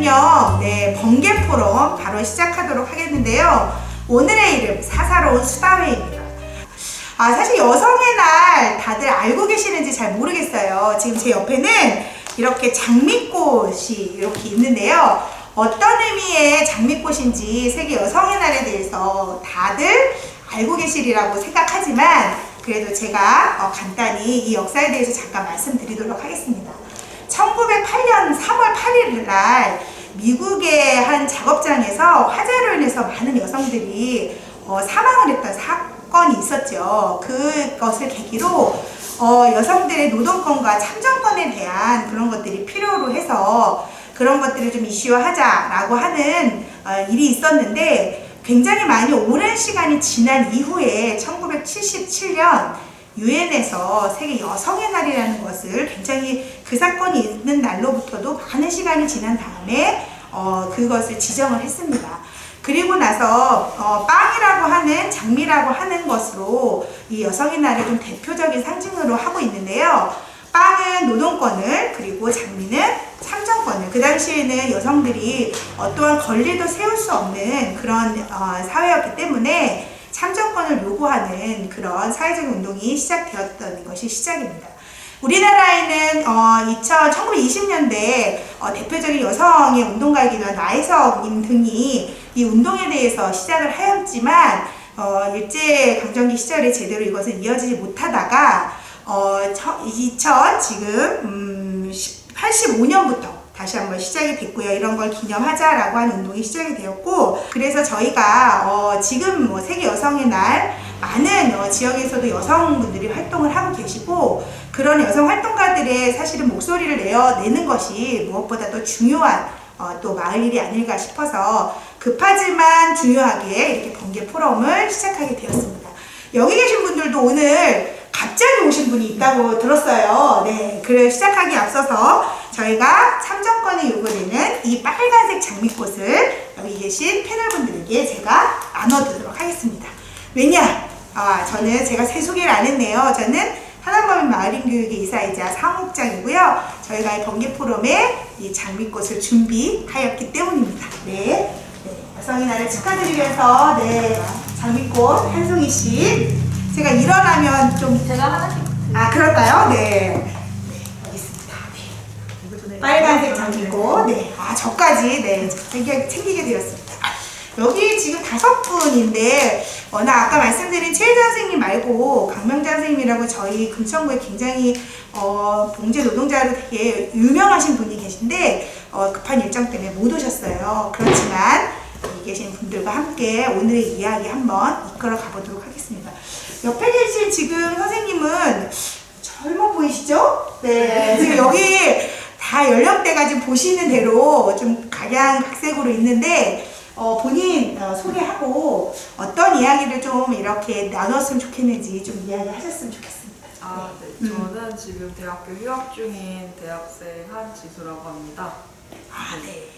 기념 번개 포럼 바로 시작하도록 하겠는데요. 오늘의 이름 사사로운 수다회입니다. 사실 여성의 날 다들 알고 계시는지 잘 모르겠어요. 지금 제 옆에는 이렇게 장미꽃이 이렇게 있는데요. 어떤 의미의 장미꽃인지 세계 여성의 날에 대해서 다들 알고 계시리라고 생각하지만 그래도 제가 간단히 이 역사에 대해서 잠깐 말씀드리도록 하겠습니다. 1908년 3월 8일 날 미국의 한 작업장에서 화재로 인해서 많은 여성들이 사망을 했던 사건이 있었죠. 그것을 계기로 여성들의 노동권과 참정권에 대한 그런 것들이 필요로 해서 그런 것들을 좀 이슈화하자라고 하는 일이 있었는데 굉장히 많이 오랜 시간이 지난 이후에 1977년 유엔에서 세계 여성의 날이라는 것을 굉장히 그 사건이 있는 날로부터도 많은 시간이 지난 다음에 그것을 지정을 했습니다. 그리고 나서 빵이라고 하는 장미라고 하는 것으로 이 여성의 날을 좀 대표적인 상징으로 하고 있는데요. 빵은 노동권을, 그리고 장미는 참정권을. 그 당시에는 여성들이 어떠한 권리도 세울 수 없는 그런 사회였기 때문에 참정권을 요구하는 그런 사회적 운동이 시작되었던 것이 시작입니다. 우리나라에는 1920년대 대표적인 여성의 운동가이기도 한 나혜석님 등이 이 운동에 대해서 시작을 하였지만 일제강점기 시절에 제대로 이것은 이어지지 못하다가 지금 85년부터 다시 한번 시작이 됐고요. 이런 걸 기념하자라고 하는 운동이 시작이 되었고, 그래서 저희가 지금 세계 여성의 날 많은 지역에서도 여성분들이 활동을 하고 계시고, 그런 여성 활동가들의 사실은 목소리를 내는 것이 무엇보다 도 중요한 또 마을 일이 아닐까 싶어서 급하지만 중요하게 이렇게 번개 포럼을 시작하게 되었습니다. 여기 계신 분들도 오늘 갑자기 오신 분이 있다고 들었어요. 네, 그를 시작하기 앞서서 저희가 참정권을 요구되는 이 빨간색 장미꽃을 여기 계신 패널분들에게 제가 나눠드리도록 하겠습니다. 왜냐? 저는 제가 새 소개를 안 했네요. 저는 하남범인 마을인교육의 이사이자 사무국장이고요. 저희가 이 번개 포럼에 이 장미꽃을 준비하였기 때문입니다. 네, 여성의 날을 축하드리면서 장미꽃 한 송이씩. 제가 일어나면 좀 제가 하나씩 그럴까요? 네, 여기 있습니다. 네. 빨간색 장미꽃. 저까지 챙기게 되었습니다. 여기 지금 5분인데 워낙 아까 말씀드린 최혜자 선생님 말고 강명자 선생님이라고 저희 금천구에 굉장히 봉제 노동자로 되게 유명하신 분이 계신데 급한 일정 때문에 못 오셨어요. 그렇지만 여기 계신 분들과 함께 오늘의 이야기 한번 이끌어 가보도록 하겠습니다. 옆에 계신 지금 선생님은 젊어 보이시죠? 네, 지금 여기 다 연령대가 지금 보시는 대로 좀 각양각색으로 있는데 본인 소개하고 어떤 이야기를 좀 이렇게 나눴으면 좋겠는지 좀 이야기하셨으면 좋겠습니다. 네. 저는 지금 대학교 휴학 중인 대학생 한지수라고 합니다. 네.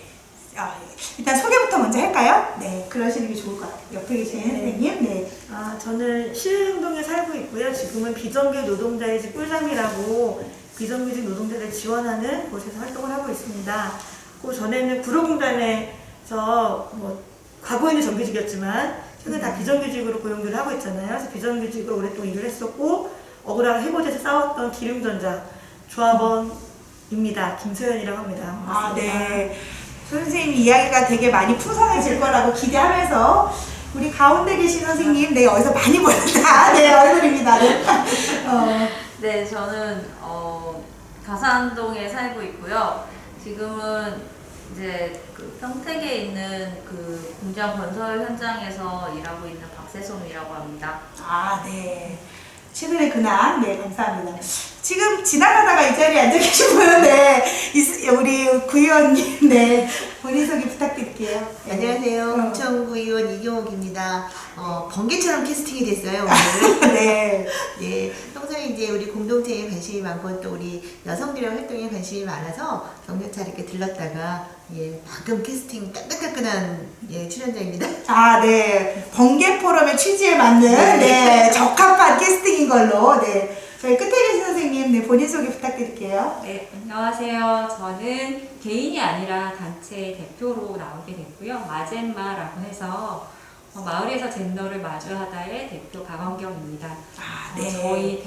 일단 소개부터 먼저 할까요? 네, 그러시는 게 좋을 것 같아요. 옆에 계신 선생님. 네. 저는 시흥동에 살고 있고요. 지금은 비정규 노동자의 집 꿀잠이라고 비정규직 노동자를 지원하는 곳에서 활동을 하고 있습니다. 그 전에는 구로공단에서 과거에는 정규직이었지만 최근 다 비정규직으로 고용들을 하고 있잖아요. 그래서 비정규직으로 오랫동안 일을 했었고 억울하게 해고제에서 싸웠던 기름전자 조합원입니다. 김소연이라고 합니다. 반갑습니다. 네. 선생님 이야기가 되게 많이 풍성해질 거라고 기대하면서 우리 가운데 계신 선생님, 어디서 많이 보였다. 얼굴입니다. 네, 저는 가산동에 살고 있고요. 지금은 이제 그 평택에 있는 그 공장 건설 현장에서 일하고 있는 박세솜이라고 합니다. 네. 최근에 근황, 감사합니다. 지금 지나가다가 이 자리에 앉아 계신 분은 우리 구의원님, 본인 소개 부탁드릴게요. 안녕하세요. 금천구 의원 이경옥입니다. 번개처럼 캐스팅이 됐어요, 오늘. 네. 평소에 이제 우리 공동체에 관심이 많고 또 우리 여성들의 활동에 관심이 많아서 경력차 이렇게 들렀다가 방금 캐스팅 따끈따끈한 출연자입니다. 네. 번개 포럼의 취지에 맞는 적합한 캐스팅인 걸로. 저희 끝혜진 선생님, 네, 본인 소개 부탁드릴게요. 네, 안녕하세요. 저는 개인이 아니라 단체 대표로 나오게 됐고요. 마젠마라고 해서 마을에서 젠더를 마주하다의 대표 박원경입니다. 저희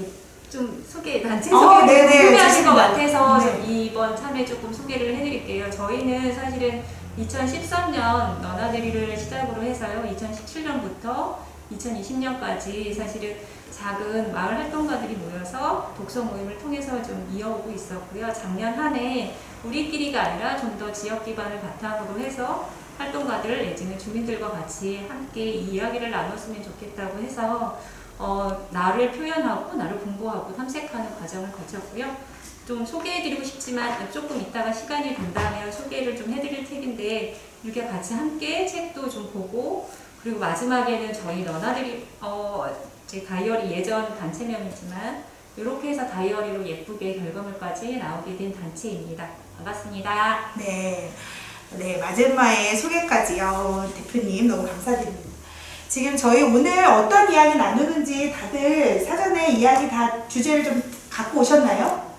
좀 단체 소개를 네네, 궁금해하신 것 좋습니다. 같아서 네. 좀 이번 참에 조금 소개를 해드릴게요. 저희는 사실은 2013년 너나들이를 시작으로 해서요. 2017년부터 2020년까지 사실은 작은 마을 활동가들이 모여서 독서 모임을 통해서 좀 이어오고 있었고요. 작년 한 해 우리끼리가 아니라 좀 더 지역 기반을 바탕으로 해서 활동가들 내지는 주민들과 같이 함께 이 이야기를 나눴으면 좋겠다고 해서 나를 표현하고 나를 공부하고 탐색하는 과정을 거쳤고요. 좀 소개해드리고 싶지만 조금 이따가 시간이 된다면 소개를 좀 해드릴 책인데 이렇게 같이 함께 책도 좀 보고 그리고 마지막에는 저희 너나들이 제 다이어리 예전 단체명이지만 이렇게 해서 다이어리로 예쁘게 결과물까지 나오게 된 단체입니다. 반갑습니다. 네. 네, 마젠마의 소개까지요. 대표님 너무 감사드립니다. 지금 저희 오늘 어떤 이야기 나누는지 다들 사전에 이야기 다 주제를 좀 갖고 오셨나요?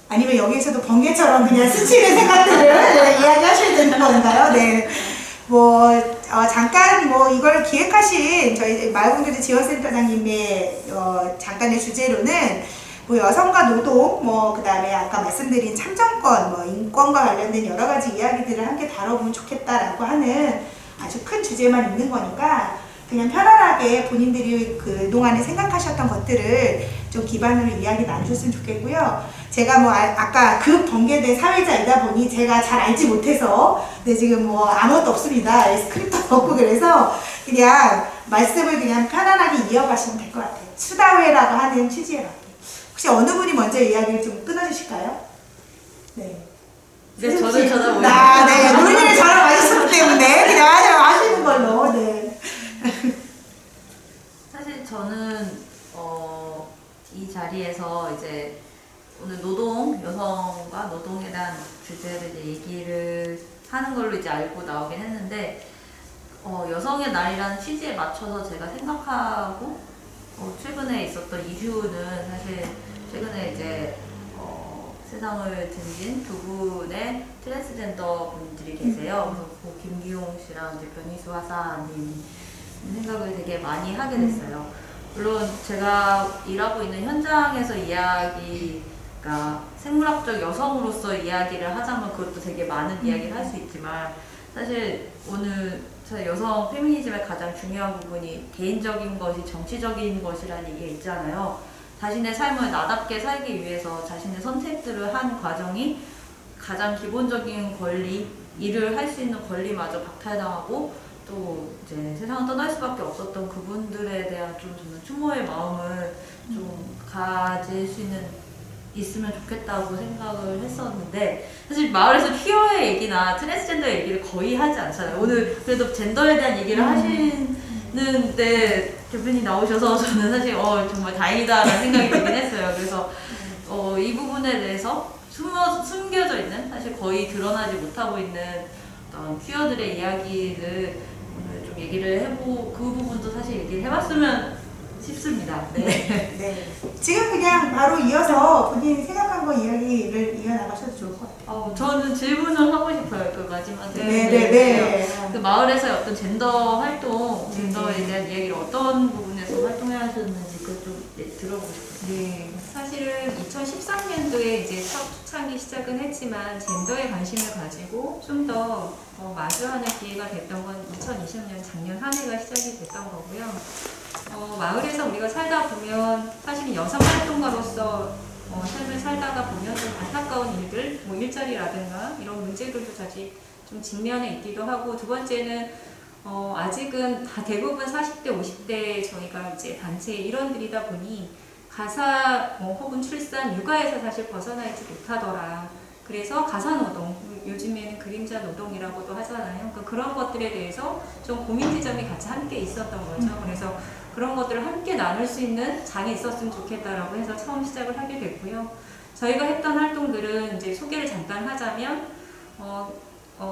아니면 여기에서도 번개처럼 그냥 스치는 생각들을 이야기하셔야 되는 건가요? 네. 잠깐 이걸 기획하신 저희 마을공동체 지원센터장님의 잠깐의 주제로는 여성과 노동, 그 다음에 아까 말씀드린 참정권, 인권과 관련된 여러 가지 이야기들을 함께 다뤄보면 좋겠다라고 하는 아주 큰 주제만 있는 거니까 그냥 편안하게 본인들이 그동안에 생각하셨던 것들을 좀 기반으로 이야기 나누셨으면 좋겠고요. 제가 아까 번개된 사회자이다 보니 제가 잘 알지 못해서 지금 아무것도 없습니다. 스크립트도 없고 그래서 그냥 말씀을 그냥 편안하게 이어가시면 될 것 같아요. 수다회라고 하는 취지에 맞게. 혹시 어느 분이 먼저 이야기를 좀 끊어주실까요? 네. 네, 저는 전화 네. 논의를 잘하고 하셨기 때문에 그냥 하시는 걸로. 네. 사실 저는 이 자리에서 이제 오늘 여성과 노동에 대한 주제를 이제 얘기를 하는 걸로 이제 알고 나오긴 했는데 여성의 날이라는 취지에 맞춰서 제가 생각하고 최근에 있었던 이슈는 사실 최근에 이제 세상을 등진 두 분의 트랜스젠더 분들이 계세요. 그래서 김기용 씨랑 이제 변희수 하사님 생각을 되게 많이 하게 됐어요. 물론 제가 일하고 있는 현장에서 이야기가 생물학적 여성으로서 이야기를 하자면 그것도 되게 많은 이야기를 할 수 있지만 사실 오늘 여성 페미니즘의 가장 중요한 부분이 개인적인 것이 정치적인 것이라는 얘기가 있잖아요. 자신의 삶을 나답게 살기 위해서 자신의 선택들을 한 과정이 가장 기본적인 권리, 일을 할 수 있는 권리마저 박탈당하고 또 이제 세상을 떠날 수밖에 없었던 그분들에 대한 좀 저는 추모의 마음을 좀 가질 수 있으면 좋겠다고 생각을 했었는데 사실 마을에서 퀴어의 얘기나 트랜스젠더 얘기를 거의 하지 않잖아요. 오늘 그래도 젠더에 대한 얘기를 하시는데 대표님 나오셔서 저는 사실 정말 다행이다라는 생각이 들긴 했어요. 그래서 이 부분에 대해서 숨겨져 있는 사실 거의 드러나지 못하고 있는 어떤 퀴어들의 이야기를 오늘 좀 얘기를 해보고 그 부분도 사실 얘기를 해봤으면 싶습니다. 네. 네. 지금 그냥 바로 이어서 본인이 생각한 거 이야기를 이어나가셔도 좋을 것 같아요. 저는 질문을 하고 싶어요. 그 마지막에. 네. 그 마을에서의 어떤 젠더 활동, 네. 젠더에 대한 이야기를 어떤 부분에서 활동해 하셨는지 그걸 좀 들어보고 싶어요. 네, 사실은 2013년도에 이제 사업 초창기 시작은 했지만 젠더에 관심을 가지고 좀 더 마주하는 기회가 됐던 건 2020년 작년 한 해가 시작이 됐던 거고요. 마을에서 우리가 살다 보면 사실은 여성 활동가로서 삶을 살다가 보면 좀 안타까운 일들, 일자리라든가 이런 문제들도 자칫 좀 직면해 있기도 하고 두 번째는 아직은 다 대부분 40대, 50대 저희가 이제 단체 일원들이다 보니 가사 혹은 출산, 육아에서 사실 벗어나 있지 못하더라. 그래서 가사노동, 요즘에는 그림자 노동이라고도 하잖아요. 그러니까 그런 것들에 대해서 좀 고민 지점이 같이 함께 있었던 거죠. 그래서 그런 것들을 함께 나눌 수 있는 장이 있었으면 좋겠다라고 해서 처음 시작을 하게 됐고요. 저희가 했던 활동들은 이제 소개를 잠깐 하자면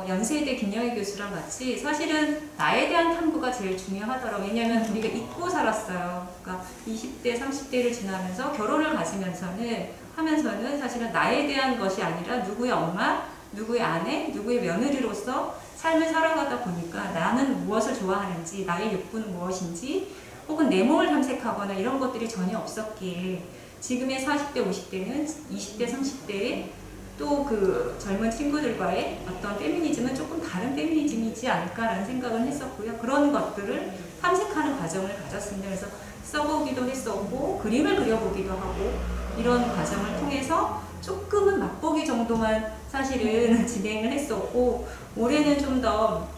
연세대 김영희 교수랑 같이 사실은 나에 대한 탐구가 제일 중요하더라고요. 왜냐하면 우리가 잊고 살았어요. 그러니까 20대, 30대를 지나면서 결혼을 하면서는 사실은 나에 대한 것이 아니라 누구의 엄마, 누구의 아내, 누구의 며느리로서 삶을 살아가다 보니까 나는 무엇을 좋아하는지, 나의 욕구는 무엇인지, 혹은 내 몸을 탐색하거나 이런 것들이 전혀 없었기에 지금의 40대, 50대는 20대, 30대에 또 그 젊은 친구들과의 어떤 페미니즘은 조금 다른 페미니즘이지 않을까라는 생각을 했었고요. 그런 것들을 탐색하는 과정을 가졌습니다. 그래서 써보기도 했었고 그림을 그려보기도 하고 이런 과정을 통해서 조금은 맛보기 정도만 사실은 진행을 했었고 올해는 좀 더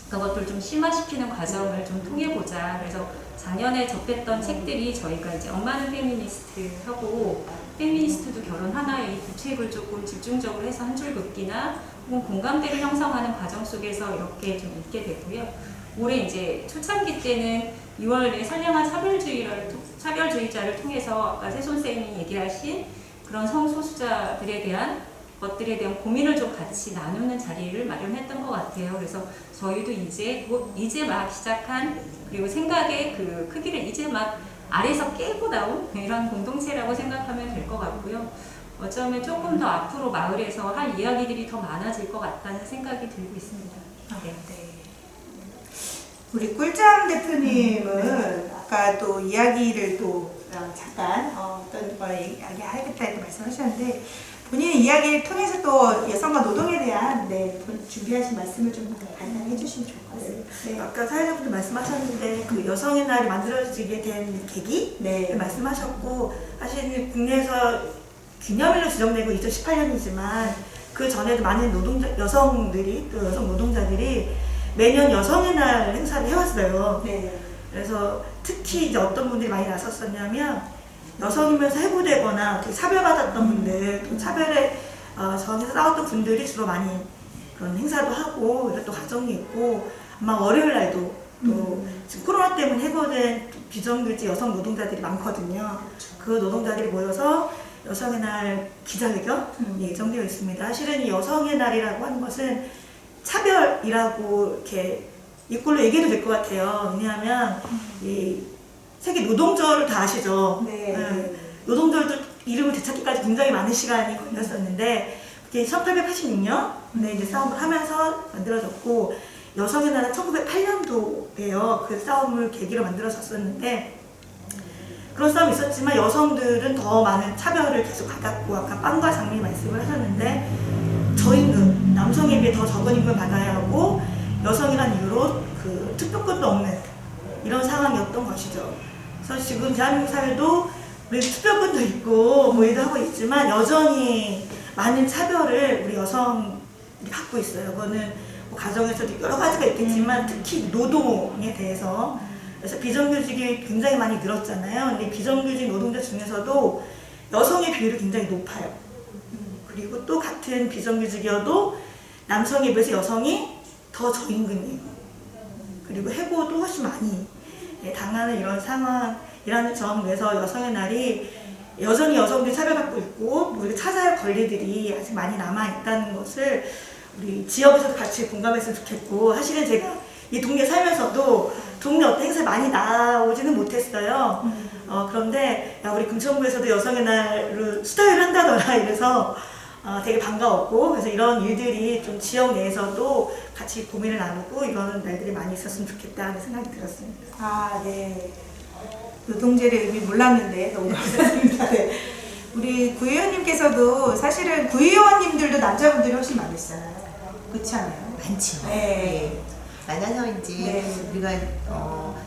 그것들 좀 심화시키는 과정을 좀 통해보자. 그래서 작년에 접했던 책들이 저희가 이제 엄마는 페미니스트하고 페미니스트도 결혼하나요? 이 두 책을 조금 집중적으로 해서 한 줄 긋기나 혹은 공감대를 형성하는 과정 속에서 이렇게 좀 읽게 됐고요. 올해 이제 초창기 때는 2월에 선량한 차별주의자를 통해서 아까 세손쌤이 얘기하신 그런 성소수자들에 대한 것들에 대한 고민을 좀 같이 나누는 자리를 마련했던 것 같아요. 그래서 저희도 이제 막 시작한 그리고 생각의 그 크기를 이제 막 아래서 깨고 나온 이런 공동체라고 생각하면 될 것 같고요. 어쩌면 조금 더 앞으로 마을에서 할 이야기들이 더 많아질 것 같다는 생각이 들고 있습니다. 네. 우리 꿀잠 대표님은 아까 또 이야기를 또 잠깐 어떤 걸 이야기하겠다 이렇게 말씀하셨는데 본인의 이야기를 통해서 또 여성과 노동에 대한 준비하신 말씀을 좀 간단히 해주시면 좋을 것 같습니다. 네. 아까 사회자분도 말씀하셨는데 그 여성의 날이 만들어지게 된 계기 말씀하셨고 사실 국내에서 기념일로 지정되고 2018년이지만 그 전에도 많은 여성들이 또 여성 노동자들이 매년 여성의 날 행사를 해왔어요. 네. 그래서 특히 이제 어떤 분들이 많이 나섰었냐면 여성이면서 해고되거나 어떻게 차별받았던 분들, 또 차별에 저항해서 싸웠던 분들이 주로 많이 그런 행사도 하고 이런 또 과정이 있고 아마 월요일 날도 또 지금 코로나 때문에 해고된 비정규직 여성 노동자들이 많거든요. 그 노동자들이 모여서 여성의 날 기자회견 예정되어 있습니다. 사실은 이 여성의 날이라고 하는 것은 차별이라고 이렇게 이꼴로 얘기해도 될 것 같아요. 왜냐하면 이 세계 노동절을 다 아시죠? 네. 노동절도 이름을 되찾기까지 굉장히 많은 시간이 걸렸었는데 그게 1886년 이제 싸움을 하면서 만들어졌고 여성의 날은 1908년도에요. 그 싸움을 계기로 만들어졌었는데 그런 싸움이 있었지만 여성들은 더 많은 차별을 계속 받았고 아까 빵과 장미 말씀을 하셨는데 저임금, 남성에 비해 더 적은 임금을 받아야 하고 여성이란 이유로 그 투표권도 없는 이런 상황이었던 것이죠. 그래서 지금 대한민국 사회도 우리 투표권도 있고 뭐이도 하고 있지만 여전히 많은 차별을 우리 여성이 받고 있어요. 그거는 뭐 가정에서도 여러 가지가 있겠지만 특히 노동에 대해서 그래서 비정규직이 굉장히 많이 늘었잖아요. 근데 비정규직 노동자 중에서도 여성의 비율이 굉장히 높아요. 그리고 또 같은 비정규직이어도 남성에 비해서 여성이 더 저임금이에요. 그리고 해고도 훨씬 많이 당하는 이런 상황이라는 점에서 여성의 날이 여전히 여성들이 차별받고 있고 우리가 찾아야 할 권리들이 아직 많이 남아있다는 것을 우리 지역에서도 같이 공감했으면 좋겠고 사실은 제가 이 동네에 살면서도 동네 어떤 행사에 많이 나오지는 못했어요. 그런데 우리 금천구에서도 여성의 날을 수다회를 한다더라 이래서 되게 반가웠고 그래서 이런 일들이 좀 지역 내에서도 같이 고민을 나누고 이런 날들이 많이 있었으면 좋겠다는 생각이 들었습니다. 아, 네. 노동제의 의미 몰랐는데 너무 감사합니다. 네. 우리 구의원님께서도 사실은 구의원님들도 남자분들이 훨씬 많으시잖아요. 그렇지 않아요? 많죠. 네. 많아서 이제 우리가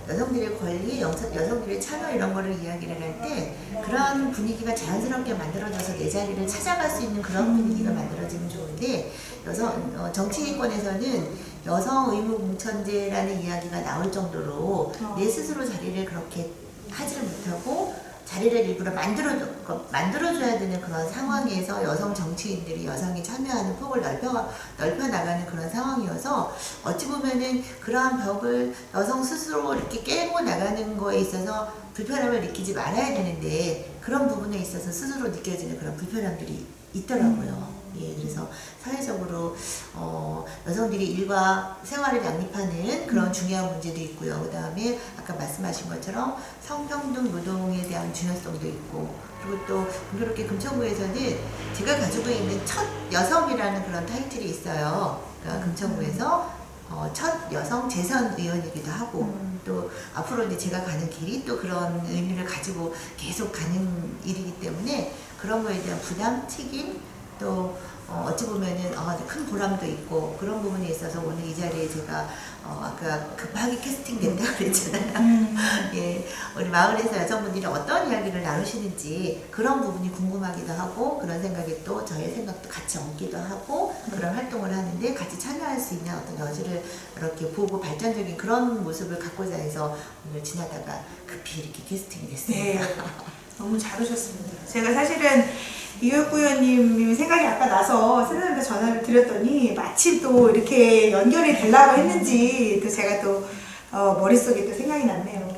여성들의 권리, 여성들의 참여 이런 거를 이야기를 할 때 그런 분위기가 자연스럽게 만들어져서 내 자리를 찾아갈 수 있는 그런 분위기가 만들어지면 좋은데 정치권에서는 여성 의무 공천제라는 이야기가 나올 정도로 내 스스로 자리를 그렇게 하지를 못하고 자리를 일부러 만들어줘야 되는 그런 상황에서 여성 정치인들이 여성이 참여하는 폭을 넓혀 나가는 그런 상황이어서 어찌 보면은 그러한 벽을 여성 스스로 이렇게 깨고 나가는 거에 있어서 불편함을 느끼지 말아야 되는데 그런 부분에 있어서 스스로 느껴지는 그런 불편함들이 있더라고요. 예, 그래서 사회적으로 여성들이 일과 생활을 양립하는 그런 중요한 문제도 있고요. 그 다음에 아까 말씀하신 것처럼 성평등 노동에 대한 중요성도 있고, 그리고 또 공교롭게 금천구에서는 제가 가지고 있는 첫 여성이라는 그런 타이틀이 있어요. 그러니까 금천구에서 첫 여성 재선 의원이기도 하고, 또 앞으로 이제 제가 가는 길이 또 그런 의미를 가지고 계속 가는 일이기 때문에 그런 거에 대한 부담, 책임, 또 어찌 보면은 큰 보람도 있고, 그런 부분에 있어서 오늘 이 자리에 제가 아까 급하게 캐스팅 됐다고 그랬잖아요. 예, 우리 마을에서 여성분들이 어떤 이야기를 나누시는지 그런 부분이 궁금하기도 하고, 그런 생각에 또 저의 생각도 같이 얹기도 하고, 그런 활동을 하는데 같이 참여할 수 있는 어떤 여지를 이렇게 보고 발전적인 그런 모습을 갖고자 해서 오늘 지나다가 급히 이렇게 캐스팅이 됐습니다. 네, 너무 잘 오셨습니다. 제가 사실은 이효구 의원님 생각이 아까 나서 센터장한테 전화를 드렸더니 마침 또 이렇게 연결이 되려고 했는지 또 제가 또 머릿속에 또 생각이 났네요.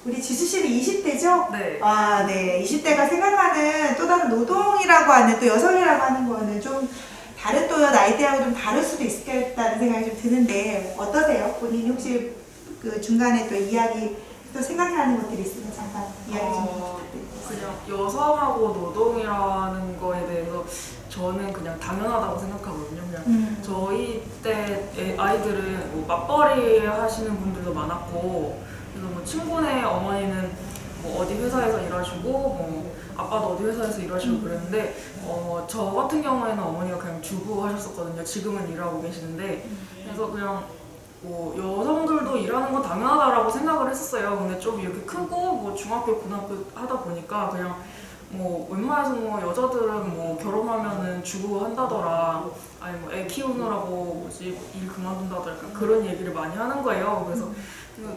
우리 지수 씨는 20대죠? 네. 아, 네. 20대가 생각하는 또 다른 노동이라고 하는, 또 여성이라고 하는 거는 좀 다른 또 나이대하고 좀 다를 수도 있겠다는 생각이 좀 드는데 어떠세요? 본인이 혹시 그 중간에 또 이야기 또 생각나는 것들이 있으면 잠깐 이야기 좀 부탁드립니다. 그냥 여성하고 노동이라는 거에 대해서 저는 그냥 당연하다고 생각하거든요. 그냥 저희 때 아이들은 뭐 맞벌이 하시는 분들도 많았고, 그래서 뭐 친구네 어머니는 뭐 어디 회사에서 일하시고, 뭐 아빠도 어디 회사에서 일하시고 그랬는데, 저 같은 경우에는 어머니가 그냥 주부 하셨었거든요. 지금은 일하고 계시는데, 그래서 그냥 뭐 여성들도 일하는 건 당연하다라고 생각을 했었어요. 근데 좀 이렇게 크고 뭐 중학교, 고등학교 하다 보니까 그냥 뭐 웬만해서 뭐 여자들은 뭐 결혼하면은 주부 한다더라, 아니 뭐 애 키우느라고 뭐지 일 그만둔다더라, 약간 그런 얘기를 많이 하는 거예요. 그래서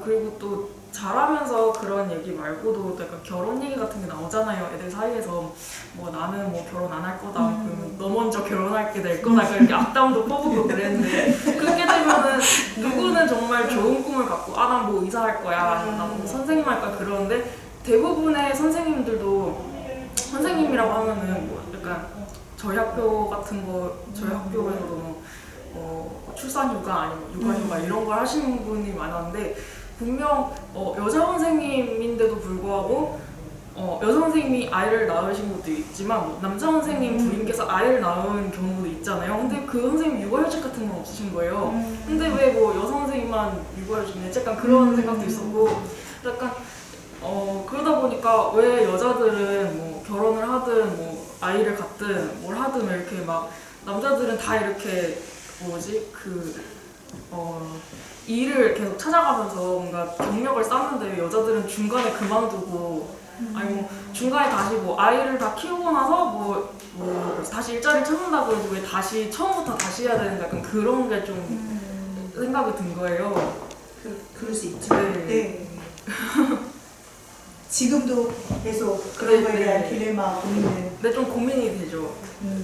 그리고 또 자라면서 그런 얘기 말고도 약간 결혼 얘기 같은 게 나오잖아요. 애들 사이에서 뭐 나는 뭐 결혼 안 할 거다, 그러면 너 먼저 결혼할게 될 거다, 약간 이렇게 악담도 뽑고 그랬는데, 그렇게 되면은 누구는 정말 좋은 꿈을 갖고 난 뭐 의사 할 거야, 난 뭐 선생님 할 거야, 그러는데 대부분의 선생님들도 선생님이라고 하면은 뭐 약간 저희 학교 같은 거, 저희 학교에서도 뭐 출산 휴가 아니면 육아 휴가 이런 걸 하시는 분이 많았는데, 분명 여자 선생님인데도 불구하고 여자 선생님이 아이를 낳으신 것도 있지만 뭐 남자 선생님 부인께서 아이를 낳은 경우도 있잖아요. 근데 그 선생님 육아휴직 같은 건 없으신 거예요. 근데 왜 뭐 여성 선생님만 육아휴직이지? 약간 그런 생각도 있었고, 약간 그러다 보니까 왜 여자들은 뭐 결혼을 하든 뭐 아이를 갖든 뭘 하든 이렇게 막 남자들은 다 이렇게 뭐지 일을 계속 찾아가면서 뭔가 경력을 쌓는데 여자들은 중간에 그만두고, 아니 뭐 중간에 다시 뭐 아이를 다 키우고 나서 뭐 다시 일자리를 찾는다고 해도 왜 다시 처음부터 다시 해야 되는가, 약간 그런 게 좀 생각이 든 거예요. 그럴 수 있죠. 네. 네. 지금도 계속 그런 거에 대한 딜레마 고민을. 근데 좀 고민이 되죠.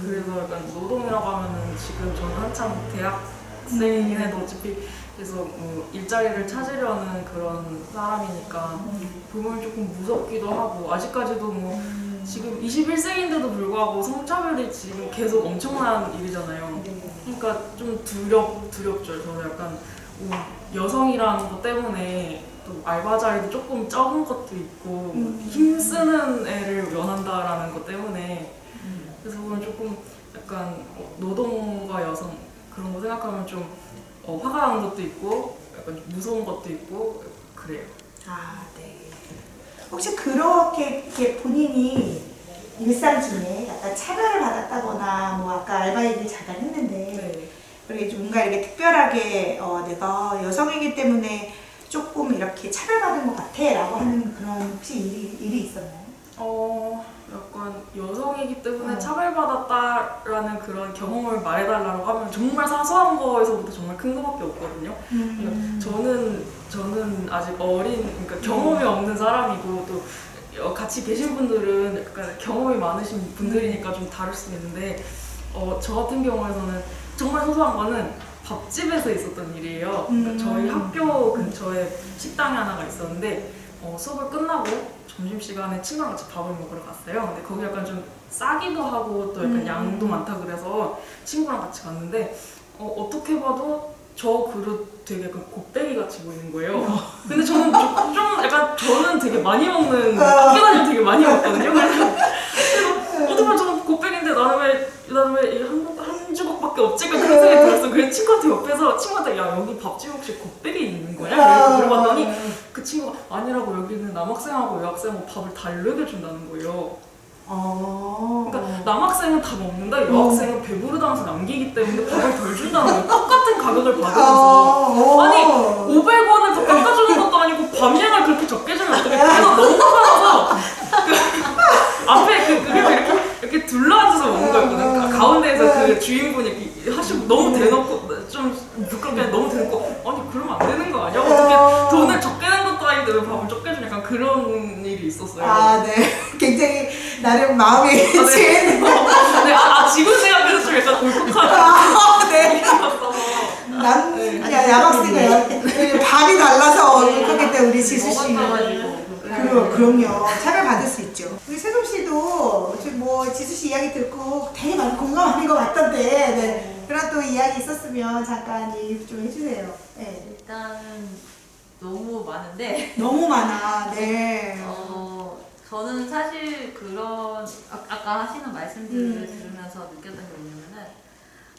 그래서 약간 노동이라고 하면은 지금 저는 한참 대학생이긴 해도 어차피 그래서 뭐 일자리를 찾으려는 그런 사람이니까 그건 조금 무섭기도 하고, 아직까지도 뭐 지금 21세기인데도 불구하고 성차별이 지금 계속 엄청난 일이잖아요. 그러니까 좀 두렵죠. 저는 약간 여성이라는 것 때문에 또 알바 자리도 조금 적은 것도 있고, 힘쓰는 애를 원한다라는 것 때문에, 그래서 그건 조금 약간 노동과 여성 그런 거 생각하면 좀 화가 나는 것도 있고 약간 좀 무서운 것도 있고 그래요. 아, 네. 혹시 그렇게 이렇게 본인이 일상 중에 약간 차별을 받았다거나, 뭐 아까 알바 얘기를 잠깐 했는데, 네. 그렇게 좀 뭔가 이렇게 특별하게 내가 여성이기 때문에 조금 이렇게 차별받은 것 같아라고 하는 그런 혹시 일이 있었나요? 약간 여성이기 때문에 차별받았다라는 그런 경험을 말해달라고 하면 정말 사소한 거에서부터 정말 큰 거밖에 없거든요. 그러니까 저는 아직 그러니까 경험이 없는 사람이고, 또 같이 계신 분들은 약간 경험이 많으신 분들이니까 좀 다를 수 있는데, 저 같은 경우에는 정말 소소한 거는 밥집에서 있었던 일이에요. 그러니까 저희 학교 근처에 식당이 하나가 있었는데, 수업을 끝나고 점심시간에 친구랑 같이 밥을 먹으러 갔어요. 근데 거기 약간 좀 싸기도 하고 또 약간 양도 많다 그래서 친구랑 같이 갔는데 어떻게 봐도 저 그릇 되게 약간 곱빼기 같이 보이는 거예요. 근데 저는 좀 약간 저는 되게 많이 먹는 학교 다니면 되게 많이 먹거든요. 그래서 어떻게 보면 저는 곱빼기인데 나는 왜한 주걱밖에 없지? 그런 생각이 들었어. 그래서 친구한테 옆에서 친구한테 야 여기 밥집에 혹시 곱빼기 있는 거냐? 이렇게 물어봤더니 그 친구가 아니라고 여기는 남학생하고 여학생하고 밥을 다르게 준다는 거예요. 그러니까 남학생은 다 먹는다, 여학생은 배부르다면서 남기기 때문에 밥을 덜 준다는 거예요. 똑같은 가격을 받으면서. 아니 500원을 더 깎아주는 것도 아니고 밤양을 그렇게 적게 주면 어떡해. 그래서 너무 화나서 앞에 그리고 이렇게 둘러앉아서 먹는 거였거든. 그러니까 가운데에서 그 주인분이 하시고 너무 대놓고 좀 부끄럽게 너무 대놓고 아니 그러면 안 되는 거 아니야? 어떻게 돈을 적게 낸 것도 아닌데 왜 밥을 적게 주냐? 약간 그런 일이 있었어요. 아, 네. 굉장히 나름 마음이 네. 치는. 네, 지금 생각해도 좀 약간 울컥하다. 아, 네. 네. 야박스가요. 밥이 달라서 울컥했대 우리 지수 씨. 먹었다가지고. 그럼요. 차별받을 수 있죠. 우리 세솜 씨도 뭐 지수 씨 이야기 듣고 되게 많이 공감하는 것 같던데, 네. 그런 또 이야기 있었으면 잠깐 얘기 좀 해주세요. 네. 일단은 너무 많은데 너무 많아. 네. 저는 사실 그런 아까 하시는 말씀들을 들으면서 느꼈던 게 뭐냐면은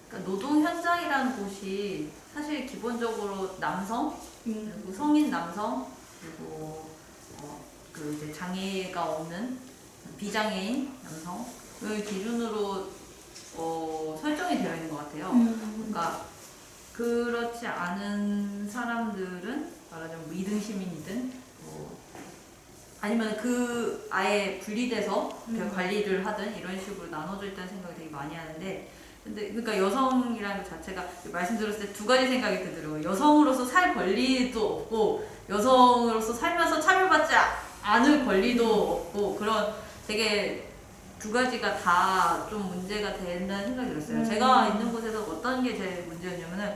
그러니까 노동 현장이라는 곳이 사실 기본적으로 남성 그리고 성인 남성 그리고 그 이제 장애가 없는 비장애인 남성을 기준으로 설정이 되어 있는 것 같아요. 그러니까 그렇지 않은 사람들은 말하자면 뭐 2등 시민이든 아니면 그 아예 분리돼서 그냥 관리를 하든 이런 식으로 나눠져 있다는 생각을 되게 많이 하는데 근데 그러니까 여성이라는 것 자체가 말씀 들었을 때 두 가지 생각이 들더라고요. 여성으로서 살 권리도 없고 여성으로서 살면서 차별받지 않을 권리도 없고 그런 되게 두 가지가 다 좀 문제가 된다는 생각이 들었어요. 제가 있는 곳에서 어떤 게 제일 문제였냐면은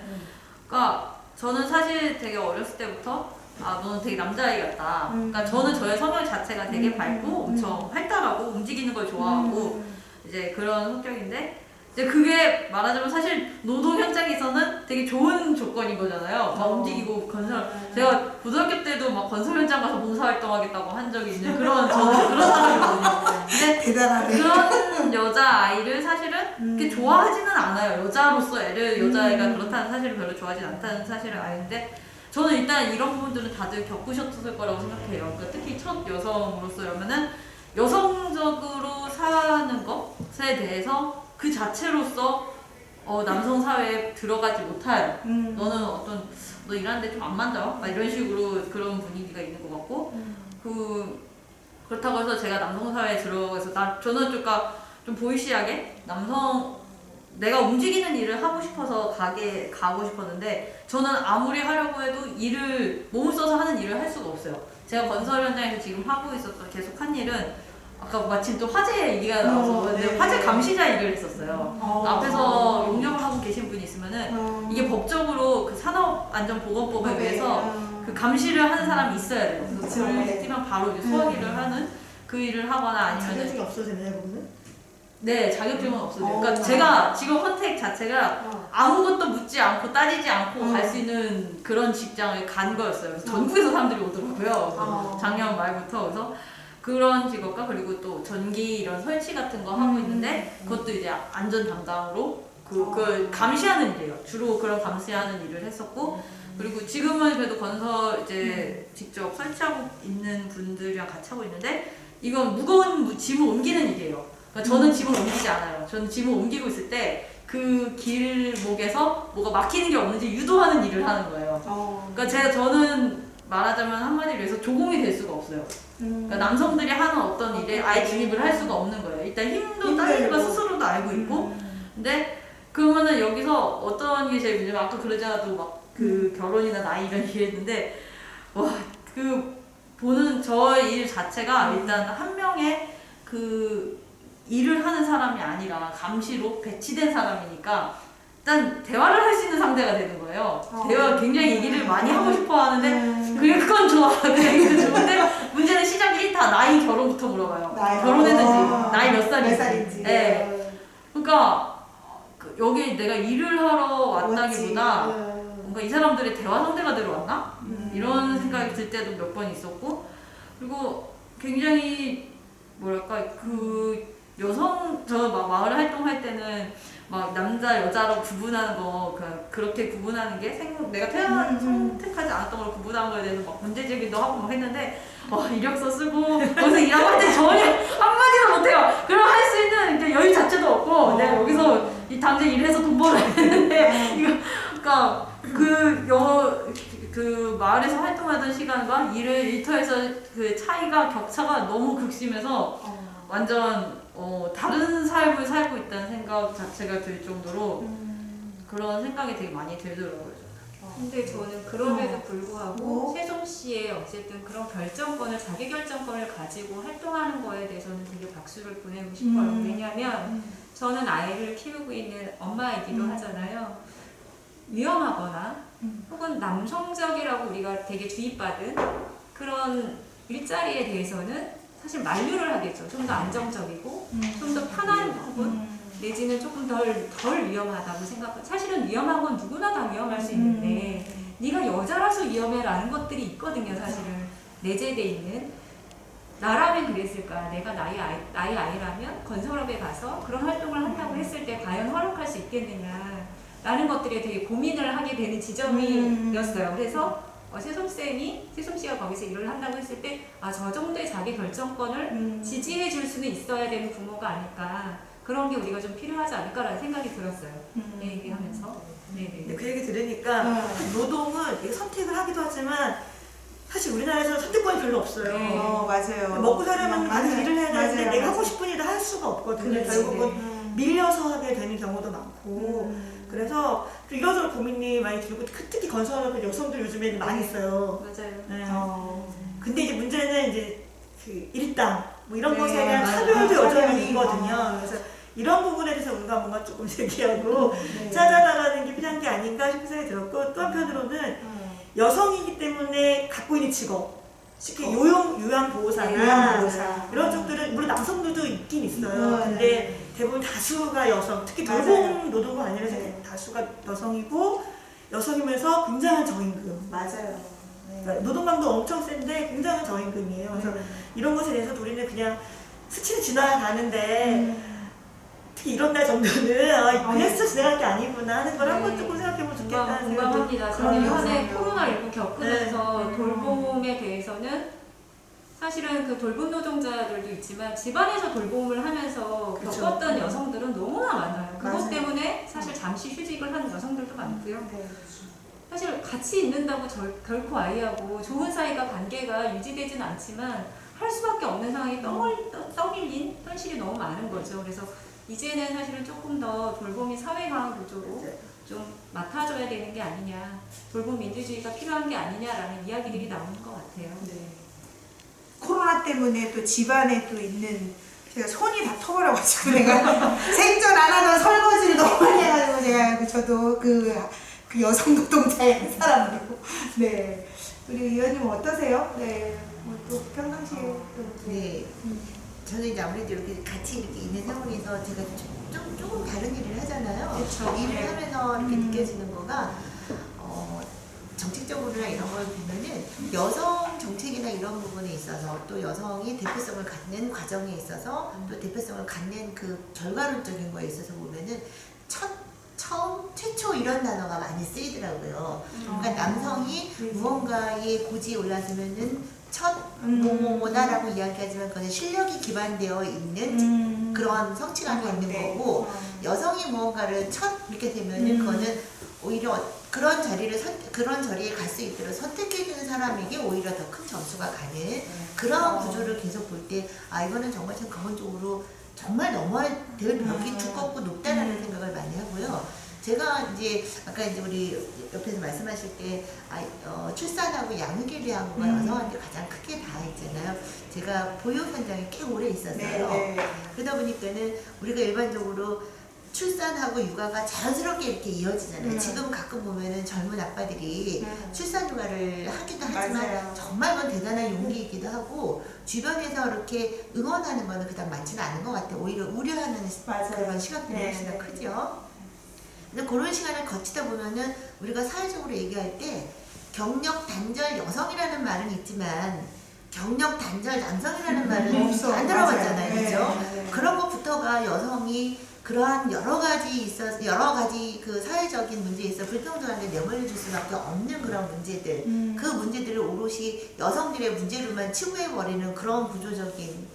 그러니까 저는 사실 되게 어렸을 때부터 너는 되게 남자아이 같다. 그러니까 저는 저의 성향 자체가 되게 밝고 엄청 활달하고 움직이는 걸 좋아하고 이제 그런 성격인데 이제 그게 말하자면 사실 노동 현장에서는 되게 좋은 조건인 거잖아요. 막 움직이고 건설. 제가 고등학교 때도 막 건설 현장 가서 봉사활동하겠다고 한 적이 있는 저는 그런 사람이거든요. 근데 대단하네. 그런 여자아이를 사실은 그렇게 좋아하지는 않아요. 여자로서 여자애가 그렇다는 사실을 별로 좋아하지 않다는 사실을 아는데 저는 일단 이런 부분들은 다들 겪으셨을 거라고 생각해요. 그러니까 특히 첫 여성으로서라면은 여성적으로 사는 것에 대해서 그 자체로서 남성 사회에 들어가지 못할 너는 너 일하는데 좀 안 맞아? 막 이런 식으로 그런 분위기가 있는 것 같고 그렇다고 해서 제가 남성 사회에 들어가서 저는 좀 보이시하게 내가 움직이는 일을 하고 싶어서 가고 싶었는데 저는 아무리 하려고 해도 몸을 써서 하는 일을 할 수가 없어요. 제가 건설 현장에서 지금 하고 있었던 계속 한 일은 아까 마침 또 화재 얘기가 나와서 네. 화재 감시자 일을 했었어요. 앞에서 용역을 하고 계신 분이 있으면은 이게 법적으로 그 산업안전보건법에 의해서 그 감시를 하는 사람이 있어야 돼요. 그래서 그런 거 뛰면 바로 이제 소화기를 하는 그 일을 하거나 아니면 자격증이 없어도 되나요, 그러면? 네, 자격증은 없어요. 그러니까 제가 직업 선택 자체가 아무것도 묻지 않고 따지지 않고 갈 수 있는 그런 직장을 간 거였어요. 그래서 전국에서 사람들이 오더라고요. 작년 말부터. 그래서 그런 직업과 그리고 또 전기 이런 설치 같은 거 하고 있는데 그것도 이제 안전 담당으로 그걸 감시하는 일이에요. 주로 그런 감시하는 일을 했었고 그리고 지금은 그래도 건설 이제 직접 설치하고 있는 분들이랑 같이 하고 있는데 이건 무거운 짐을 옮기는 일이에요. 그러니까 저는 짐을 옮기지 않아요. 저는 짐을 옮기고 있을 때 그 길목에서 뭐가 막히는 게 없는지 유도하는 일을 하는 거예요. 그러니까 저는 말하자면 한마디로 해서 조공이 될 수가 없어요. 그러니까 남성들이 하는 어떤 일에 아예 진입을 할 수가 없는 거예요. 일단 힘도 딸린 거 스스로도 알고 있고 근데 그러면은 여기서 어떤 게 제일 문제냐면 아까 그러잖아도 막 그 결혼이나 나이 이런 얘기 했는데 보는 저 일 자체가 일단 한 명의 그 일을 하는 사람이 아니라 감시로 배치된 사람이니까 일단 대화를 할 수 있는 상대가 되는 거예요. 대화 굉장히 얘기를 많이 하고 싶어 하는데 그건 좋아. 그게 좋은데 문제는 시작이 다 나이 결혼부터 물어봐요. 결혼했는지 나이 몇 살인지. 네. 그러니까 여기 내가 일을 하러 왔다기보다 뭔가 이 사람들의 대화 상대가 되러 왔나? 이런 생각이 들 때도 몇 번 있었고, 그리고 굉장히 뭐랄까 그 여성 저 막 마을 활동할 때는 막 남자 여자로 구분하는 거 그렇게 구분하는 게 내가 선택하지 않았던 걸 구분한 거에 대해서 막 문제제기도 하고 막 했는데 이력서 쓰고 거기서 일하고 할 때 전혀 한마디도 못해요. 그럼 할 수 있는 이제 여유 자체도 없고 내가 여기서 당장 일해서 돈 벌어야 되는데 이거 그러니까 그 마을에서 활동하던 시간과 일터에서 그 차이가 격차가 너무 극심해서 완전 다른 삶을 살고 있다는 생각 자체가 들 정도로 그런 생각이 되게 많이 들더라고요. 근데 저는 그럼에도 불구하고 세솜 씨의 어쨌든 그런 결정권을 자기 결정권을 가지고 활동하는 거에 대해서는 되게 박수를 보내고 싶어요. 왜냐하면 저는 아이를 키우고 있는 엄마이기도 하잖아요. 위험하거나 혹은 남성적이라고 우리가 되게 주입받은 그런 일자리에 대해서는 사실 만류를 하겠죠. 좀 더 안정적이고 좀 더 편한 부분 내지는 조금 덜 위험하다고 생각해요. 사실은 위험한 건 누구나 다 위험할 수 있는데 네가 여자라서 위험해라는 것들이 있거든요. 사실은 내재돼 있는. 나라면 그랬을까? 내가 나의 아이라면 건설업에 가서 그런 활동을 한다고 했을 때 과연 허락할 수 있겠느냐 라는 것들에 되게 고민을 하게 되는 지점이었어요. 그래서 세솜 씨가 거기서 일을 한다고 했을 때 저 정도의 자기 결정권을 지지해 줄 수는 있어야 되는 부모가 아닐까, 그런 게 우리가 좀 필요하지 않을까라는 생각이 들었어요. 네, 얘기하면서. 네네. 그 얘기 들으니까 노동은 이게 선택을 하기도 하지만 사실 우리나라에서는 선택권이 별로 없어요. 네. 맞아요. 먹고 살려면 많은 맞아요. 일을 해야 되는데 맞아요. 내가 하고 싶은 일을 할 수가 없거든요. 그렇지. 결국은 밀려서 하게 되는 경우도 많고 그래서 또 이런저런 고민이 많이 들고 특히 건설업의 여성들 요즘에는 많이 있어요. 맞아요. 네. 근데 이제 문제는 이제 그 일당 뭐 이런 네, 것에 대한 맞아요. 차별도 여전히 차별이. 있거든요. 그래서 이런 부분에 대해서 우리가 뭔가 조금 제기하고 찾아나가는 게 필요한 게 아닌가 싶은 생각이 들었고, 또 한편으로는 여성이기 때문에 갖고 있는 직업, 특히 요양보호사나 요양보호사. 이런 쪽들은 물론 남성들도 있긴 있어요. 근데 대부분 다수가 여성, 특히 맞아요. 돌봄 노동과 관련해서 다수가 여성이고 여성이면서 굉장한 저임금. 맞아요. 그러니까 노동강도 엄청 센데 굉장한 저임금이에요. 그래서 이런 것에 대해서 우리는 그냥 스치고 지나가는데 특히 이런 날 정도는 그냥 스쳐 지나갈 게 아니구나 하는 걸 한번 조금 생각해보면 좋겠다는 공감합니다. 저는 이번에 코로나19 겪으면서 네. 돌봄에 대해서는 사실은 그 돌봄 노동자들도 있지만 집안에서 돌봄을 하면서 그쵸. 겪었던 여성들은 너무나 많아요. 그것 맞아요. 때문에 사실 잠시 휴직을 하는 여성들도 많고요. 네. 사실 같이 있는다고 결코 아이하고 좋은 사이가 관계가 유지되지는 않지만 할 수밖에 없는 상황이 떠밀린 현실이 너무 많은 거죠. 그래서 이제는 사실은 조금 더 돌봄이 사회화 구조로 좀 맡아줘야 되는 게 아니냐, 돌봄 민주주의가 필요한 게 아니냐라는 이야기들이 나오는 것 같아요. 코로나 때문에 또 집안에 또 있는 제가 손이 다 터버려가지고 내가 생전 안 하던 설거지를 너무 많이 해가지고 제가 저도 그 여성 노동자의 한 사람으로. 네. 우리 의원님 어떠세요? 네. 또 평상시에 또 네. 저는 이제 아무래도 이렇게 같이 이렇게 있는 상황에서 제가 조금 다른 일을 하잖아요. 그쵸. 일을 하면서 이렇게 느껴지는 거가 정책적으로나 이런 걸 보면은 여성 정책이나 이런 부분에 있어서 또 여성이 대표성을 갖는 과정에 있어서 또 대표성을 갖는 그 결과론적인 거에 있어서 보면은 처음, 최초 이런 단어가 많이 쓰이더라고요. 그러니까 남성이 무언가의 고지에 올라서면은 첫 뭐뭐뭐다라고 이야기하지만 그건 실력이 기반되어 있는 그런 성취감이 있는 거고, 여성이 무언가를 첫 이렇게 되면은 그거는 오히려 그런 자리에 갈 수 있도록 선택해주는 사람에게 오히려 더 큰 점수가 가는 그런 구조를 계속 볼 때 이거는 정말 참 근본적으로 정말 넘어야 될 벽이 두껍고 높다라는 생각을 많이 하고요. 제가 이제 아까 이제 우리 옆에서 말씀하실 때 출산하고 양육에 대한 거가 여성한테 가장 크게 닿아 있잖아요. 제가 보육 현장에 꽤 오래 있었어요. 그러다 보니까는 우리가 일반적으로 출산하고 육아가 자연스럽게 이렇게 이어지잖아요. 지금 가끔 보면은 젊은 아빠들이 출산 육아를 하기도 하지만 맞아요. 정말 그건 대단한 용기이기도 하고 주변에서 이렇게 응원하는 거는 그다음 많지는 않은 것 같아요. 오히려 우려하는 맞아요. 그런 시각들이 네, 훨씬 더 네. 크죠. 근데 그런 시간을 거치다 보면은 우리가 사회적으로 얘기할 때 경력 단절 여성이라는 말은 있지만 경력 단절 남성이라는 말은 없어. 안 들어봤잖아요. 맞아요. 그죠? 네, 네. 그런 것부터가 여성이 그러한 여러 가지 그 사회적인 문제에 있어 불평등하게 내몰려 줄 수밖에 없는 그런 문제들, 그 문제들을 오롯이 여성들의 문제로만 치부해버리는 그런 구조적인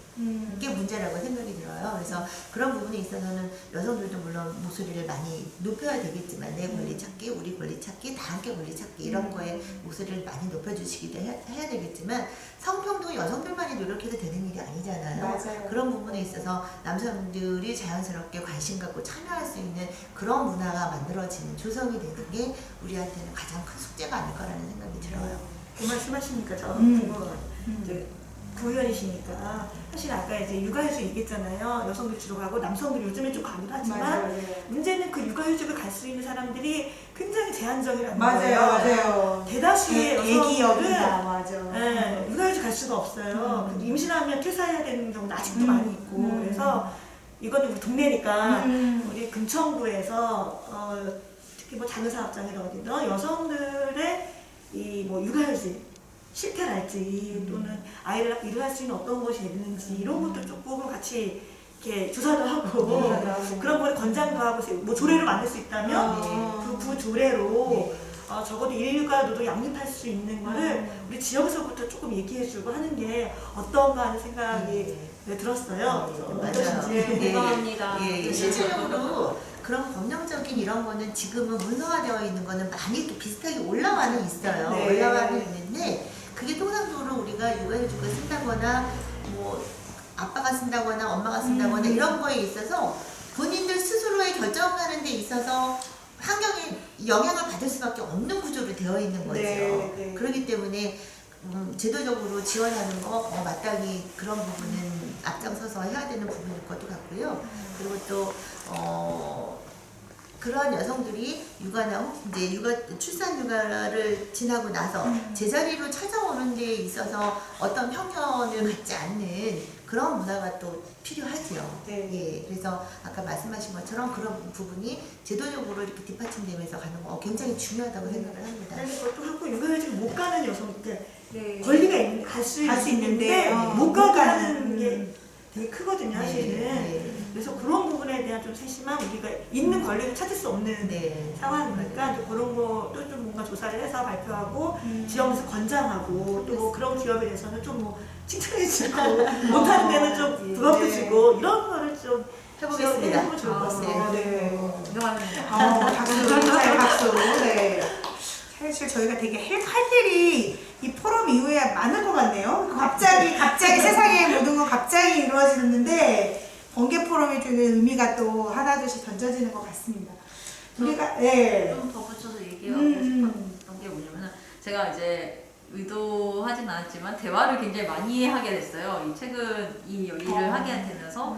게 문제라고 생각이 들어요. 그래서 그런 부분에 있어서는 여성들도 물론 목소리를 많이 높여야 되겠지만 내 권리 찾기, 우리 권리 찾기, 다 함께 권리 찾기 이런 거에 목소리를 많이 높여주시기도 해야 되겠지만 성평등 여성들만이 노력해도 되는 일이 아니잖아요. 맞아요. 그런 부분에 있어서 남성들이 자연스럽게 관심 갖고 참여할 수 있는 그런 문화가 만들어지는 조성이 되는 게 우리한테는 가장 큰 숙제가 아닐까라는 생각이 들어요. 그 말씀하시니까 저 궁금한 이제 구의원이시니까 사실 아까 이제 육아휴직 얘기했잖아요. 여성들 주로 가고 남성들 요즘에 좀 가기도 하지만 맞아요. 문제는 그 육아휴직을 갈 수 있는 사람들이 굉장히 제한적이라는 맞아요, 거예요. 맞아요. 대다수의 애기 여성들은 여기다 맞아. 예, 육아휴직 갈 수가 없어요. 임신하면 퇴사해야 되는 경우도 아직도 많이 있고 그래서 이거는 우리 동네니까 우리 금천구에서 특히 뭐 자녀사업장이나 어디든 여성들의 이 뭐 육아휴직 실태랄지 또는 아이를 낳고 일을 할 수 있는 어떤 것이 있는지 이런 것도 조금 같이 이렇게 조사도 하고 그런 거에 권장도 하고 뭐 조례를 만들 수 있다면 그 조례로 적어도 일일가 노동 양립할 수 있는 거를 우리 지역에서부터 조금 얘기해주고 하는 게 어떤가 하는 생각이 들었어요. 그래서 맞아요. 어떠신지. 공감합니다. 예, 실질적으로 그런 법령적인 이런 거는 지금은 문서화되어 있는 거는 많이 또 비슷하게 올라와는 있어요. 네. 올라와는 있는데 그게 통상적으로 우리가 육아휴직을 쓴다거나 뭐 아빠가 쓴다거나 엄마가 쓴다거나 이런 거에 있어서 본인들 스스로의 결정하는 데 있어서 환경에 영향을 받을 수밖에 없는 구조로 되어 있는 거죠. 네, 네. 그렇기 때문에 제도적으로 지원하는 거 마땅히 그런 부분은 앞장서서 해야 되는 부분일 것도 같고요. 그리고 또 그러한 여성들이 육아나 이제 출산 육아를 지나고 나서 제자리로 찾아오는 데 있어서 어떤 편견을 갖지 않는 그런 문화가 또 필요하죠. 네. 예, 그래서 아까 말씀하신 것처럼 그런 부분이 제도적으로 이렇게 뒷받침되면서 가는 거 굉장히 중요하다고 생각을 합니다. 아니, 그것도 하고 육아휴직 못 가는 여성, 네. 권리가 갈 수 있는데 못 가게 하는 게 되게 크거든요, 사실은. 네. 그래서 그런 부분에 대한 좀 세심한 우리가 있는 권리를 찾을 수 없는 네. 상황이니까 이제 그런 것도 좀 뭔가 조사를 해서 발표하고 지역에서 권장하고 또 그런 기업에 대해서는 좀 뭐 칭찬해주고 못하는 데는 좀 부각해주고 이런 거를 좀 해보겠습니다. 해보면 좋을 것 같습니다. 네. 공감합니다. 박수, 잘 박수. 네. 사실 저희가 되게 할 일이 이 포럼 이후에 많을 것 같네요. 갑자기 세상의 모든 건 갑자기 이루어지는데 번개 포럼이 주는 의미가 또 하나둘씩 던져지는 것 같습니다. 우리가 네. 좀 덧붙여서 얘기하고 싶었던 게 뭐냐면은 제가 이제 의도하진 않았지만 대화를 굉장히 많이 하게 됐어요. 이 최근 이 일을 하게 되면서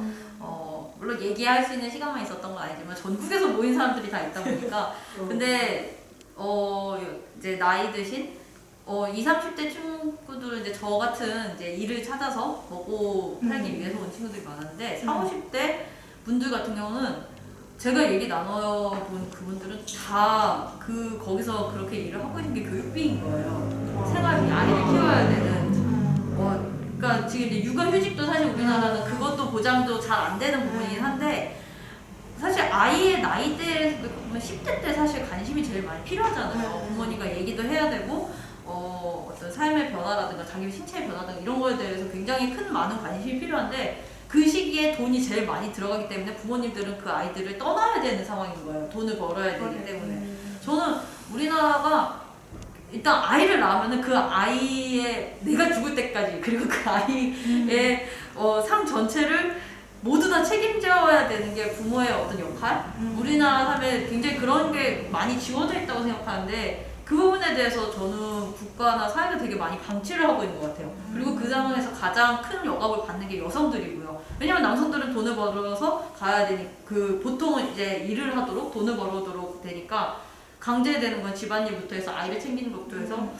물론 얘기할 수 있는 시간만 있었던 건 아니지만 전국에서 모인 사람들이 다 있다 보니까 근데 이제 나이 드신 20, 30대 친구들은 이제 저 같은 이제 일을 찾아서 먹고 살기 위해서 온 친구들이 많았는데 40, 50대 분들 같은 경우는 제가 얘기 나눠본 그분들은 다 거기서 그렇게 일을 하고 있는 게 교육비인 거예요. 생활비, 아이를 키워야 되는. 그러니까 지금 이제 육아휴직도 사실 우리나라는 그것도 보장도 잘 안 되는 부분이긴 한데 사실 아이의 나이대에 보면 10대 때 사실 관심이 제일 많이 필요하잖아요. 부모님과 얘기도 해야 되고 어떤 삶의 변화라든가 자기 신체의 변화든가 이런 거에 대해서 굉장히 많은 관심이 필요한데 그 시기에 돈이 제일 많이 들어가기 때문에 부모님들은 그 아이들을 떠나야 되는 상황인 거예요. 돈을 벌어야 되기 때문에. 저는 우리나라가 일단 아이를 낳으면은 그 아이의 내가 죽을 때까지 그리고 그 아이의 삶 전체를 모두 다 책임져야 되는 게 부모의 어떤 역할? 우리나라 삶에 굉장히 그런 게 많이 지워져 있다고 생각하는데 그 부분에 대해서 저는 국가나 사회가 되게 많이 방치를 하고 있는 것 같아요. 그리고 그 상황에서 가장 큰 억압을 받는 게 여성들이고요. 왜냐면 남성들은 돈을 벌어서 가야 되니 보통은 이제 일을 하도록 돈을 벌어도록 되니까 강제되는 건 집안일부터 해서 아이를 챙기는 것부터 해서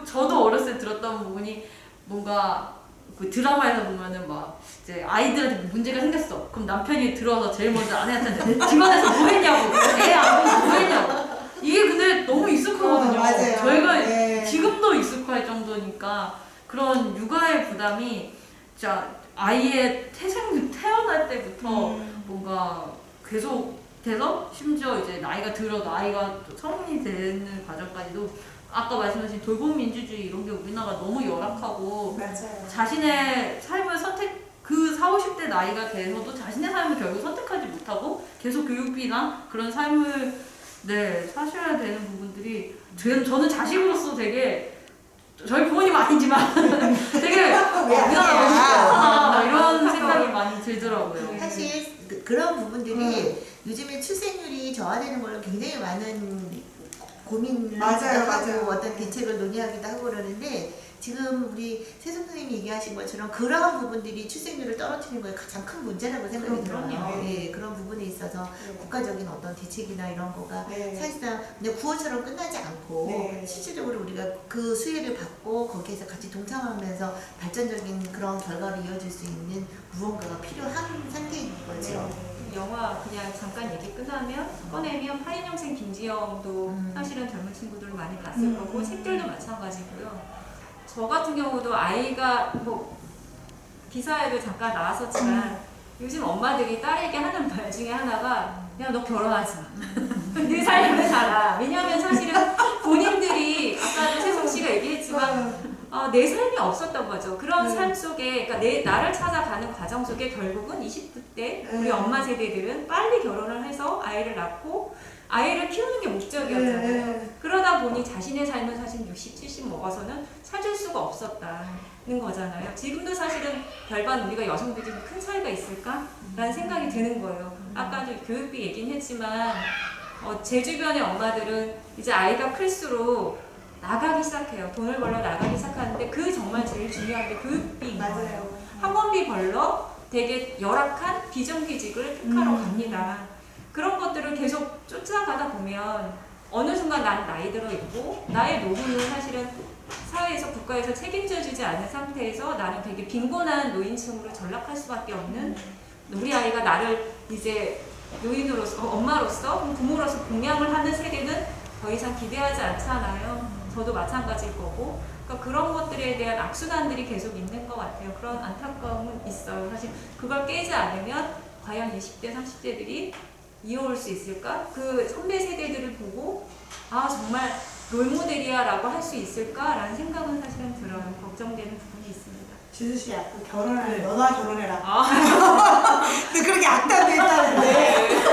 저도 어렸을 때 들었던 부분이 뭔가 그 드라마에서 보면은 막 이제 아이들한테 문제가 생겼어. 그럼 남편이 들어서 제일 먼저 아내한테 집안에서 뭐 했냐고, 애 안 보고 뭐 했냐고. 이게 근데 너무 익숙하거든요. 맞아요. 저희가 네. 지금도 익숙할 정도니까 그런 육아의 부담이 진짜 아이의 태어날 때부터 뭔가 계속 돼서 심지어 이제 나이가 들어도 아이가 성인이 되는 과정까지도 아까 말씀하신 돌봄 민주주의 이런 게 우리나라가 너무 열악하고 맞아요. 자신의 삶을 그 40, 50대 나이가 돼서도 자신의 삶을 결국 선택하지 못하고 계속 교육비나 그런 삶을 사셔야 되는 부분들이 저는 자식으로서 되게 저희 부모님 아니지만 되게 우리나라 너무 좋구나 이런 생각이 많이 들더라고요. 사실 그런 부분들이 요즘에 출생률이 저하되는 걸로 굉장히 많은 고민을 맞아요, 하고 맞아요. 어떤 대책을 논의하기도 하고 그러는데 지금 우리 새 선생님이 얘기하신 것처럼 그러한 부분들이 출생률을 떨어뜨리는 거에 가장 큰 문제라고 생각이 들어요. 그럼요. 네, 그런 부분에 있어서 국가적인 어떤 대책이나 이런 거가 네. 사실상 그냥 구호처럼 끝나지 않고 네. 실질적으로 우리가 그 수혜를 받고 거기에서 같이 동참하면서 발전적인 그런 결과로 이어질 수 있는 무언가가 필요한 상태인 거죠. 영화 그냥 잠깐 얘기 끝나면 꺼내면 82년생 김지영도 사실은 젊은 친구들 많이 봤을 거고 책들도 마찬가지고요. 저 같은 경우도 아이가 뭐 기사에도 잠깐 나왔었지만 요즘 엄마들이 딸에게 하는 말 중에 하나가 야 너 결혼하지 마. 네 삶을 살아. 왜냐하면 사실은 본인들이 아까도 세성 씨가 얘기했지만 내 삶이 없었던 거죠. 그런 삶 속에 그러니까 나를 찾아가는 과정 속에 결국은 20대 우리 엄마 세대들은 빨리 결혼을 해서 아이를 낳고 아이를 키우는 게 목적이었잖아요. 그러다 보니 자신의 삶은 사실 60, 70 먹어서는 찾을 수가 없었다는 거잖아요. 지금도 사실은 별반 우리가 여성들이 큰 차이가 있을까라는 생각이 드는 거예요. 아까도 교육비 얘기는 했지만 제 주변의 엄마들은 이제 아이가 클수록 나가기 시작해요. 돈을 벌러 나가기 시작하는데 그 정말 제일 중요한 게 교육비인 거예요. 맞아요. 학원비 벌러 되게 열악한 비정규직을 택하러 갑니다. 그런 것들을 계속 쫓아가다 보면 어느 순간 난 나이 들어 있고 나의 노후는 사실은 사회에서 국가에서 책임져 주지 않은 상태에서 나는 되게 빈곤한 노인층으로 전락할 수밖에 없는 우리 아이가 나를 이제 요인으로서 엄마로서 부모로서 봉양을 하는 세대는 더 이상 기대하지 않잖아요. 저도 마찬가지일 거고 그러니까 그런 것들에 대한 악순환들이 계속 있는 것 같아요. 그런 안타까움은 있어요. 사실 그걸 깨지 않으면 과연 20대, 30대들이 이어올 수 있을까? 그 선배 세대들을 보고 정말 롤모델이야 라고 할 수 있을까? 라는 생각은 사실은 들어요. 걱정되는 부분이 있습니다. 지수 씨 앞으로 결혼하는 너나 결혼해라. 아, 근데 그렇게 악담도 했다는데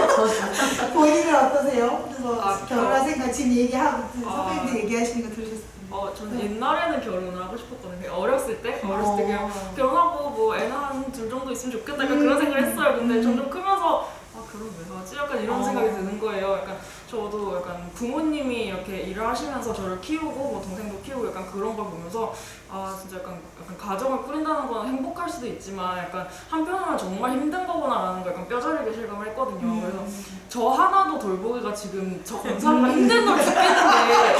본인은 어떠세요? 그래서 아, 결혼할 생각 지금 얘기하고 아. 선배님들 얘기하시는 거 들으셨어요? 저는 옛날에는 결혼을 하고 싶었거든요. 어렸을 때 그냥 결혼하고 뭐 애는 한 둘 정도 있으면 좋겠다 약간 그런 생각을 했어요. 근데 점점 크면서 결혼 왜 하지? 약간 이런 생각이 드는 거예요. 약간 저도 약간 부모님이 이렇게 일을 하시면서 저를 키우고 뭐 동생도 키우고 약간 그런 걸 보면서 진짜 약간 가정을 꾸린다는 건 행복할 수도 있지만 약간 한편으로는 정말 힘든 거구나라는 걸 약간 뼈저리게 실감을 했거든요. 그래서 저 하나도 돌보기가 지금 저 검사가 힘든 걸 죽겠는데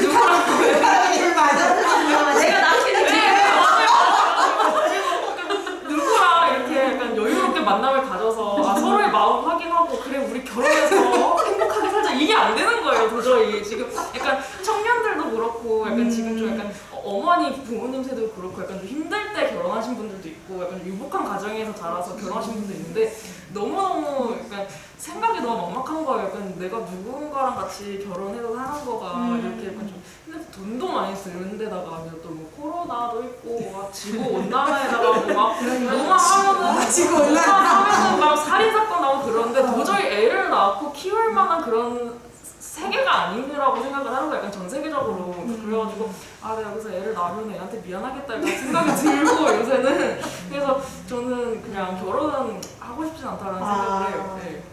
누구랑 왜 맞아. 내가 남친이 누구랑 이렇게 약간 여유롭게 만남을 가져서 서로의 마음 확인하고 그래 우리 결혼해서 행복하게 살자 이게 안 되는 거예요 도저히. 지금 약간 청년들도 그렇고 약간 지금 좀 약간 어머니 부모님 세대도 그렇고 약간 좀 힘들 때 결혼하신 분들도 있고 약간 좀 유복한 가정에서 자라서 결혼하신 분도 있는데 너무너무 약간 생각이 너무 막막한 거예요. 약간 내가 누군가랑 같이 결혼해서 사는 거가 이렇게 약간 좀 근데 돈도 많이 쓰는데다가 또 뭐 코로나도 있고 지구 온난화에다가 막 너무 하면은 지구 온난화. 막 살인 사건 나오고 그러는데 도저히 애를 낳고 키울 만한 그런 세계가 아니라고 생각을 하는 거예요. 약간 전 세계적으로. 그래가지고 내가 여기서 애를 낳으면 애한테 미안하겠다 이런 생각이 들고 요새는. 그래서 저는 그냥 결혼은 하고 싶진 않다라는 생각을 해요. 네.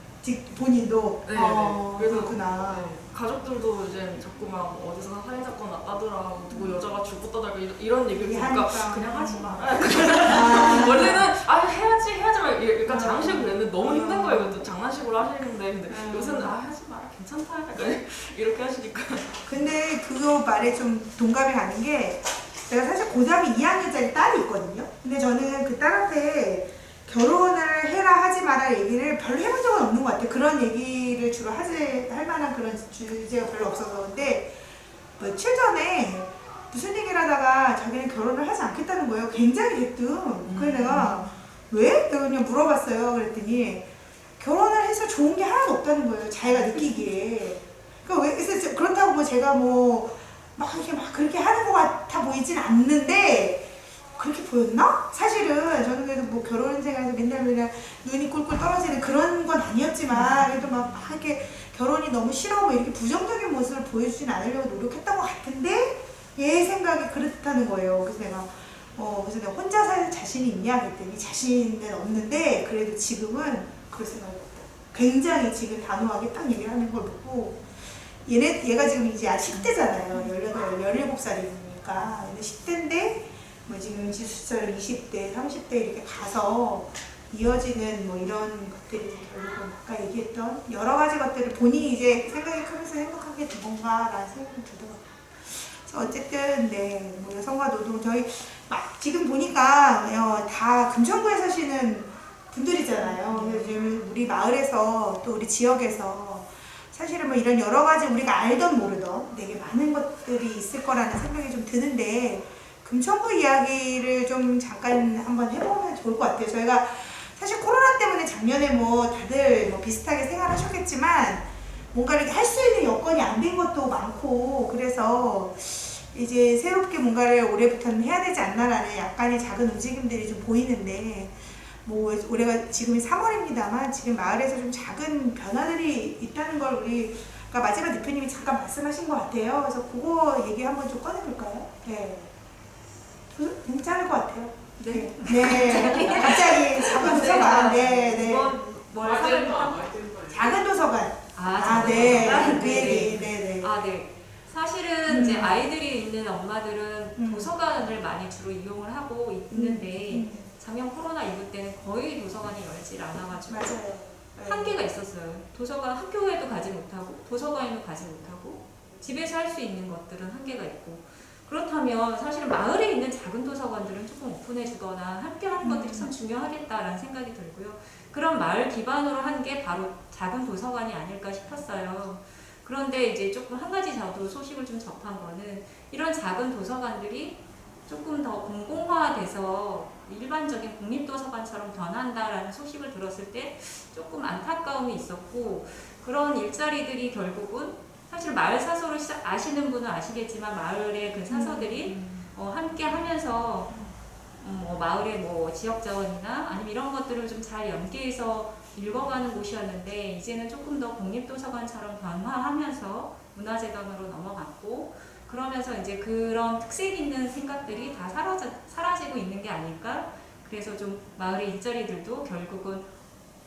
본인도 네, 그래서 그래서 그렇구나. 네. 가족들도 이제 자꾸만 뭐 어디서 살인 사건 났다더라, 누구 여자가 죽었다더라 이런 얘기를 들으니까 하니까. 그냥 하지 마라. 원래는 해야지 막 약간 장식으로 했는데 너무 힘든 거예요. 또 장난식으로 하시는데 근데 요새는 하지 마라, 괜찮다, 약간 이렇게 하시니까. 근데 그거 말에 좀 동감이 가는 게 제가 사실 고3 2학년짜리 딸이 있거든요. 근데 저는 그 딸한테 결혼을 해라 하지 마라 얘기를 별로 해본 적은 없는 것 같아요. 그런 얘기를 주로 할 만한 그런 주제가 별로 없어서. 근데 며칠 전에 무슨 얘기를 하다가 자기는 결혼을 하지 않겠다는 거예요. 굉장히 대뜸. 그래서 내가 왜? 내가 그냥 물어봤어요. 그랬더니 결혼을 해서 좋은 게 하나도 없다는 거예요. 자기가 느끼기에. 그러니까 그래서 그렇다고 뭐 제가 막 이렇게 막 그렇게 하는 것 같아 보이진 않는데 그렇게 보였나? 사실은 저는 그래도 뭐 결혼 생활에서 맨날 눈이 꿀꿀 떨어지는 그런 건 아니었지만 그래도 막 이렇게 결혼이 너무 싫어 뭐 이렇게 부정적인 모습을 보여주진 않으려고 노력했던 것 같은데 얘 생각이 그렇다는 거예요. 그래서 내가 혼자 살 자신이 있냐 그랬더니 자신은 없는데 그래도 지금은 그럴 생각이 없다. 굉장히 지금 단호하게 딱 얘기를 하는 걸 보고 얘가 지금 이제 10대잖아요. 18, 17살이니까. 근데 10대인데 뭐 지금 지수처럼 20대, 30대 이렇게 가서 이어지는 뭐 이런 것들이 결국은 아까 얘기했던 여러 가지 것들을 본인이 이제 생각이 크면서 행복하게 된 건가라는 생각이 들더라고요. 그래서 어쨌든 네, 뭐 여성과 노동 저희 막 지금 보니까 다 금천구에 사시는 분들이잖아요. 그래서 지금 우리 마을에서 또 우리 지역에서 사실은 뭐 이런 여러 가지 우리가 알던 모르던 되게 많은 것들이 있을 거라는 생각이 좀 드는데 금천구 이야기를 좀 잠깐 한번 해보면 좋을 것 같아요. 저희가 사실 코로나 때문에 작년에 뭐 다들 뭐 비슷하게 생활하셨겠지만 뭔가 이렇게 할 수 있는 여건이 안 된 것도 많고 그래서 이제 새롭게 뭔가를 올해부터는 해야 되지 않나라는 약간의 작은 움직임들이 좀 보이는데 뭐 올해가 지금이 3월입니다만 지금 마을에서 좀 작은 변화들이 있다는 걸 우리가 마지막 대표님이 잠깐 말씀하신 것 같아요. 그래서 그거 얘기 한번 좀 꺼내볼까요? 네. 괜찮을 것 같아요. 네. 네. 갑자기 작은 도서관. 네, 네. 뭘 작은 도서관. 작은 네. 도서관? 그 얘기. 네, 네. 네. 사실은 이제 아이들이 있는 엄마들은 도서관을 많이 주로 이용을 하고 있는데 작년 코로나 이후 때는 거의 도서관이 열질 않아가지고 맞아요. 한계가 있었어요. 도서관 학교에도 가지 못하고 도서관에도 가지 못하고 집에서 할 수 있는 것들은 한계가 있고 그렇다면 사실은 마을에 있는 작은 도서관들은 조금 오픈해주거나 함께 하는 것들이 참 중요하겠다라는 생각이 들고요. 그런 마을 기반으로 한 게 바로 작은 도서관이 아닐까 싶었어요. 그런데 이제 조금 한 가지 저도 소식을 좀 접한 거는 이런 작은 도서관들이 조금 더 공공화돼서 일반적인 국립도서관처럼 변한다라는 소식을 들었을 때 조금 안타까움이 있었고 그런 일자리들이 결국은 사실 마을 사서를 아시는 분은 아시겠지만 마을의 그 사서들이 함께 하면서 마을의 뭐 지역자원이나 아니면 이런 것들을 좀 잘 연계해서 읽어가는 곳이었는데 이제는 조금 더 국립도서관처럼 변화하면서 문화재단으로 넘어갔고 그러면서 이제 그런 특색 있는 생각들이 다 사라지고 있는 게 아닐까. 그래서 좀 마을의 일자리들도 결국은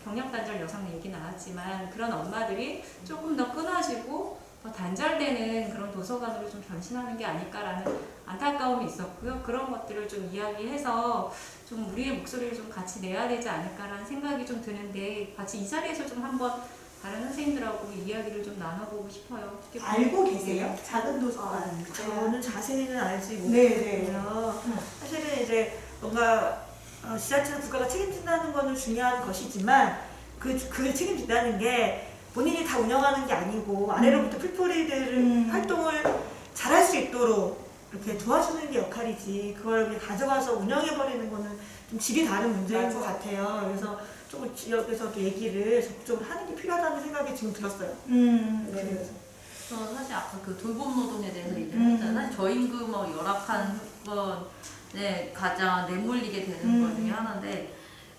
경력단절 여성 얘기 나왔지만 그런 엄마들이 조금 더 끊어지고 더 단절되는 그런 도서관으로 좀 변신하는 게 아닐까라는 안타까움이 있었고요. 그런 것들을 좀 이야기해서 좀 우리의 목소리를 좀 같이 내야 되지 않을까라는 생각이 좀 드는데 같이 이 자리에서 좀 한번 다른 선생님들하고 이야기를 좀 나눠보고 싶어요. 알고 계세요? 작은 도서관. 저는 자세히는 알지 네, 못했고요. 사실은 이제 뭔가 지자체나 국가가 책임진다는 거는 중요한 것이지만 그 책임진다는 게 본인이 다 운영하는 게 아니고 아래로부터 풀뿌리들을 활동을 잘할 수 있도록 이렇게 도와주는 게 역할이지 그걸 그냥 가져가서 운영해버리는 거는 좀 질이 다른 문제인 것 같아요. 그래서 조금 지역에서 얘기를 적극적으로 하는 게 필요하다는 생각이 지금 들었어요. 네. 저는 사실 아까 그 돌봄 노동에 대해서 얘기를 했잖아요. 저임금 열악한 건에 가장 내몰리게 되는 것 중에 하나인데,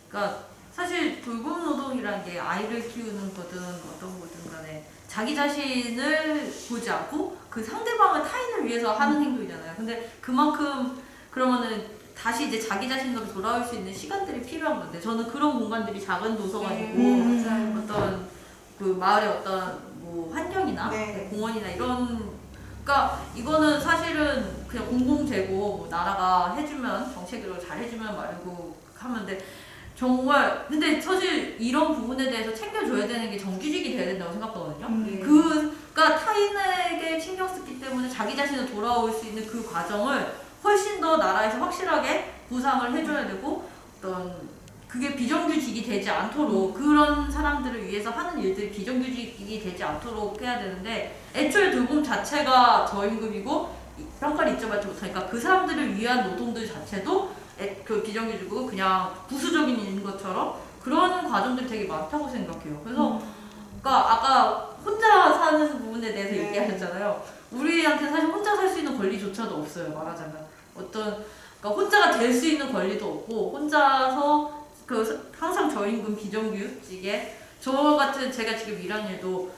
그러니까 사실 돌봄 노동이란 게 아이를 키우는 거든 어떤 거든 간에 자기 자신을 보지 않고 그 상대방을 타인을 위해서 하는 행동이잖아요. 근데 그만큼 그러면은 다시 이제 자기 자신으로 돌아올 수 있는 시간들이 필요한 건데 저는 그런 공간들이 작은 도서관이고 어떤 그 마을의 어떤 뭐 환경이나 네. 공원이나 이런, 그러니까 이거는 사실은 그냥 공공재고 뭐 나라가 해주면 정책으로 잘 해주면 말고 하면 돼. 정말 근데 사실 이런 부분에 대해서 챙겨줘야 되는 게 정규직이 돼야 된다고 생각하거든요. 그러니까 타인에게 신경 쓰기 때문에 자기 자신을 돌아올 수 있는 그 과정을 훨씬 더 나라에서 확실하게 보상을 해줘야 되고, 어떤 그게 비정규직이 되지 않도록, 그런 사람들을 위해서 하는 일들이 비정규직이 되지 않도록 해야 되는데, 애초에 돌봄 자체가 저임금이고 평가를 인정받지 못하니까 그 사람들을 위한 노동들 자체도 그 비정규직이고 그냥 부수적인 일인 것처럼 그런 과정들이 되게 많다고 생각해요. 그래서 그러니까 아까 혼자 사는 부분에 대해서 네. 얘기하셨잖아요. 우리한테 사실 혼자 살 수 있는 권리조차도 없어요. 말하자면 어떤, 그러니까 혼자가 될 수 있는 권리도 없고, 혼자서 그 항상 저임금 비정규직에 저 같은 제가 지금 일하는 일도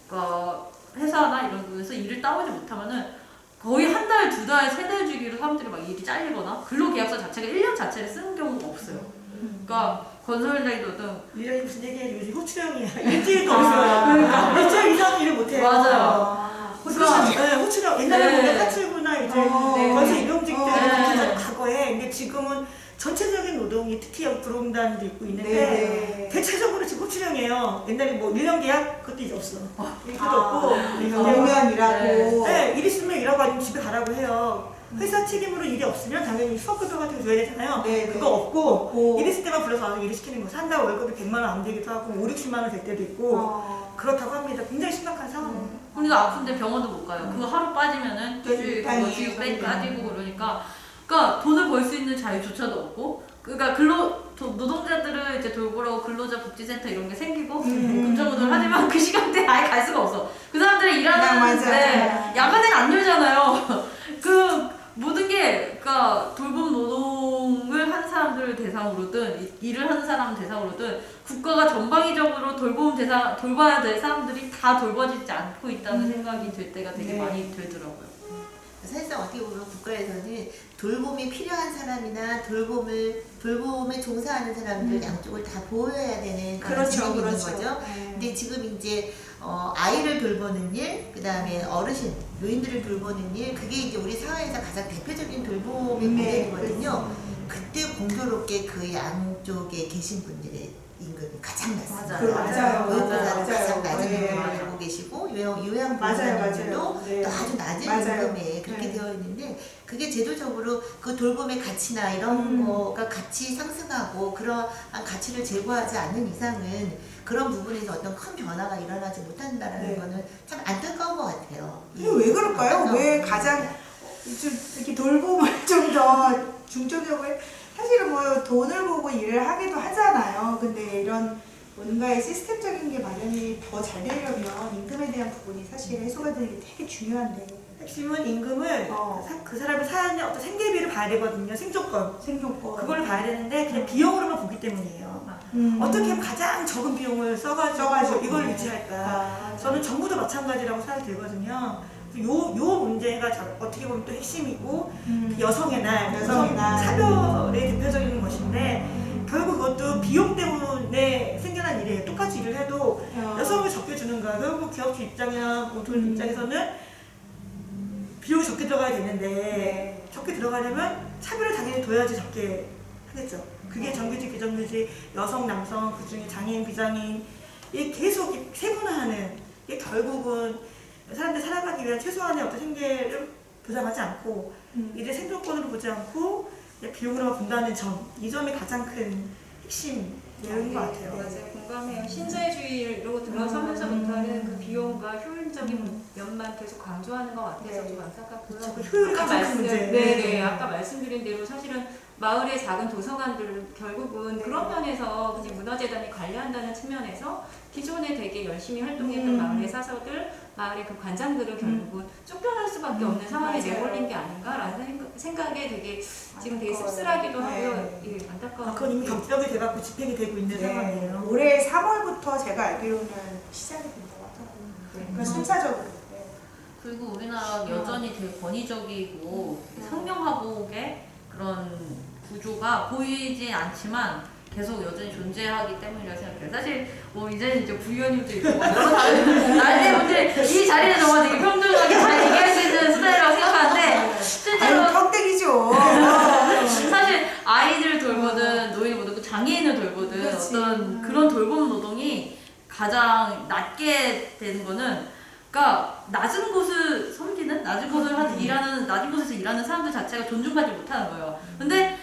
그러니까 회사나 이런 곳에서 일을 따오지 못하면은 거의 한 달, 두 달, 세 달 주기로 사람들이 막 일이 잘리거나 근로계약서 자체가 1년 자체를 쓰는 경우가 없어요. 그러니까 건설 현장이든 어떤 1년이 무슨 얘기야? 요즘 호출형이야. 일주일도 없어요. 그러니까 일주일 이상 일을 못해요. 맞아요. 그러니까 네, 호출형. 옛날에 네. 보면 사출구나 이제 네. 건설 임용직들은 네. 과거에, 근데 지금은 전체적인 노동이 특히 여기 구로공단도 있고 있는데 네. 대체적으로 지금 호출형이에요. 옛날에 뭐 1년 계약 그것도 이제 없어. 그것도 없고 내년 일하고. 네, 일 있으면 일하고 아니면 집에 가라고 해요. 회사 책임으로 일이 없으면 당연히 수업급여 같은 거 줘야 되잖아요. 네, 네. 그거 없고 오. 일 있을 때만 불러서 와서 일을 시키는 거. 한 달 월급이 100만 원 안 되기도 하고 5, 60만 원 될 때도 있고 그렇다고 합니다. 굉장히 심각한 상황이에요. 우리가 아픈데 병원도 못 가요. 그거 하루 빠지면은 주일 그거 주일 빼 빠지고 그러니까 돈을 벌 수 있는 자유조차도 없고, 그러니까 노동자들을 이제 돌보라고 근로자 복지센터 이런 게 생기고 금전노동을 하지만 그 시간대에 아예 갈 수가 없어. 그 사람들이 일하는데 맞아. 야간에는 안 열잖아요. 그 모든 게 그러니까 돌봄 노동을 한 사람들을 대상으로든 일을 하는 사람 대상으로든 국가가 전방위적으로 돌봐야 될 사람들이 다 돌봐지지 않고 있다는 생각이 들 때가 되게 네. 많이 들더라고요. 사실상 어떻게 보면 국가에서는 돌봄이 필요한 사람이나 돌봄에 종사하는 사람들 양쪽을 다 보호해야 되는 그런 그렇죠, 책임이 있는 그렇죠. 거죠. 네. 근데 지금 이제 아이를 돌보는 일, 그 다음에 어르신, 노인들을 돌보는 일, 그게 이제 우리 사회에서 가장 대표적인 돌봄의 네, 모델이거든요. 그때 공교롭게 그 양쪽에 계신 분들의 임금이 가장 낮습니다. 맞아요. 보육보다는 가장 낮은 네. 임금을 갖고 계시고 맞아요, 요양보호사님들도 맞아요. 네. 또 아주 낮은 맞아요. 임금에 그렇게 네. 되어 있는데, 그게 제도적으로 그 돌봄의 가치나 이런 거가 같이 상승하고 그러한 가치를 제고하지 않는 이상은 그런 부분에서 어떤 큰 변화가 일어나지 못한다는 네. 거는 참 안타까운 것 같아요. 이게 왜 그럴까요? 안타까운 왜 것 가장 같아요. 좀 이렇게 돌봄을 좀 더 중점적으로 사실은 뭐 돈을 보고 일을 하기도 하잖아요. 근데 이런 뭔가의 시스템적인 게 마련이 더 잘 되려면 임금에 대한 부분이 사실 해소가 되는 게 되게 중요한데. 핵심은 임금을 어. 그 사람이 사는 어떤 생계비를 봐야 되거든요. 생존권. 생존권. 그걸 봐야 되는데 그냥 비용으로만 보기 때문이에요. 어떻게 하면 가장 적은 비용을 써가지고 이걸 유지할까. 아, 저는 정부도 마찬가지라고 생각이 들거든요. 요 문제가 어떻게 보면 또 핵심이고 여성의 날, 여성의 날. 차별의 대표적인 것인데 결국 그것도 비용 때문에 생겨난 일이에요. 똑같이 일을 해도 여성을 적게 주는 거야. 결국 기업주 입장이나 뭐 돈 입장에서는 비용이 적게 들어가야 되는데 네. 적게 들어가려면 차별을 당연히 둬야지 적게 하겠죠. 그게 정규직, 비정규직, 여성, 남성, 그중에 장애인, 비장애인 이게 계속 세분화하는 이게 결국은 사람들 살아가기 위한 최소한의 어떤 생계를 보장하지 않고 이제 생존권으로 보지 않고 비용으로만 본다는 점, 이 점이 가장 큰 핵심 내용인 것 같아요. 맞아요. 공감해요. 신자유주의로 들어서면서부터는 그 비용과 효율적인 면만 계속 강조하는 것 같아서 좀 안타깝고요. 그렇죠. 그 효율이 아까 가장 큰 문제. 네네. 아까 말씀드린 대로 사실은 마을의 작은 도서관들 결국은 그런 면에서 그냥 문화재단이 관리한다는 측면에서 기존에 되게 열심히 활동했던 마을의 사서들, 마을의 그 관장들을 결국은 쫓겨날 수밖에 없는 상황에 맞아요. 내몰린 게 아닌가라는 생각에 되게 지금 되게 씁쓸하기도 하고요. 예, 안타까운. 그건 이미 경력이 돼갖고 집행이 되고 있는 네. 상황이에요. 올해 3월부터 제가 알기로는 시작이 된다고 하더라고요. 그러니까 순차적으로. 네. 그리고 우리나라가 여전히 되게 권위적이고 상명하복의 그런 구조가 보이지 않지만 계속 여전히 존재하기 때문이라고 생각해요. 사실 뭐 이제는 이제 부위원님도 있고 뭐 여러 다른 나이대 분들이 이 자리는 정말 되게 평등하게 잘 얘기할 수 있는 스타일이라고 생각하는데 실제로 아유, 평등이죠. 사실 아이들을 돌보든 노인을 돌보든 장애인을 돌보든 그렇지. 어떤 그런 돌봄 노동이 가장 낮게 되는 거는 그러니까 낮은 곳을 섬기는 낮은 곳을 일하는 낮은 곳에서 일하는 사람들 자체가 존중받지 못하는 거예요. 근데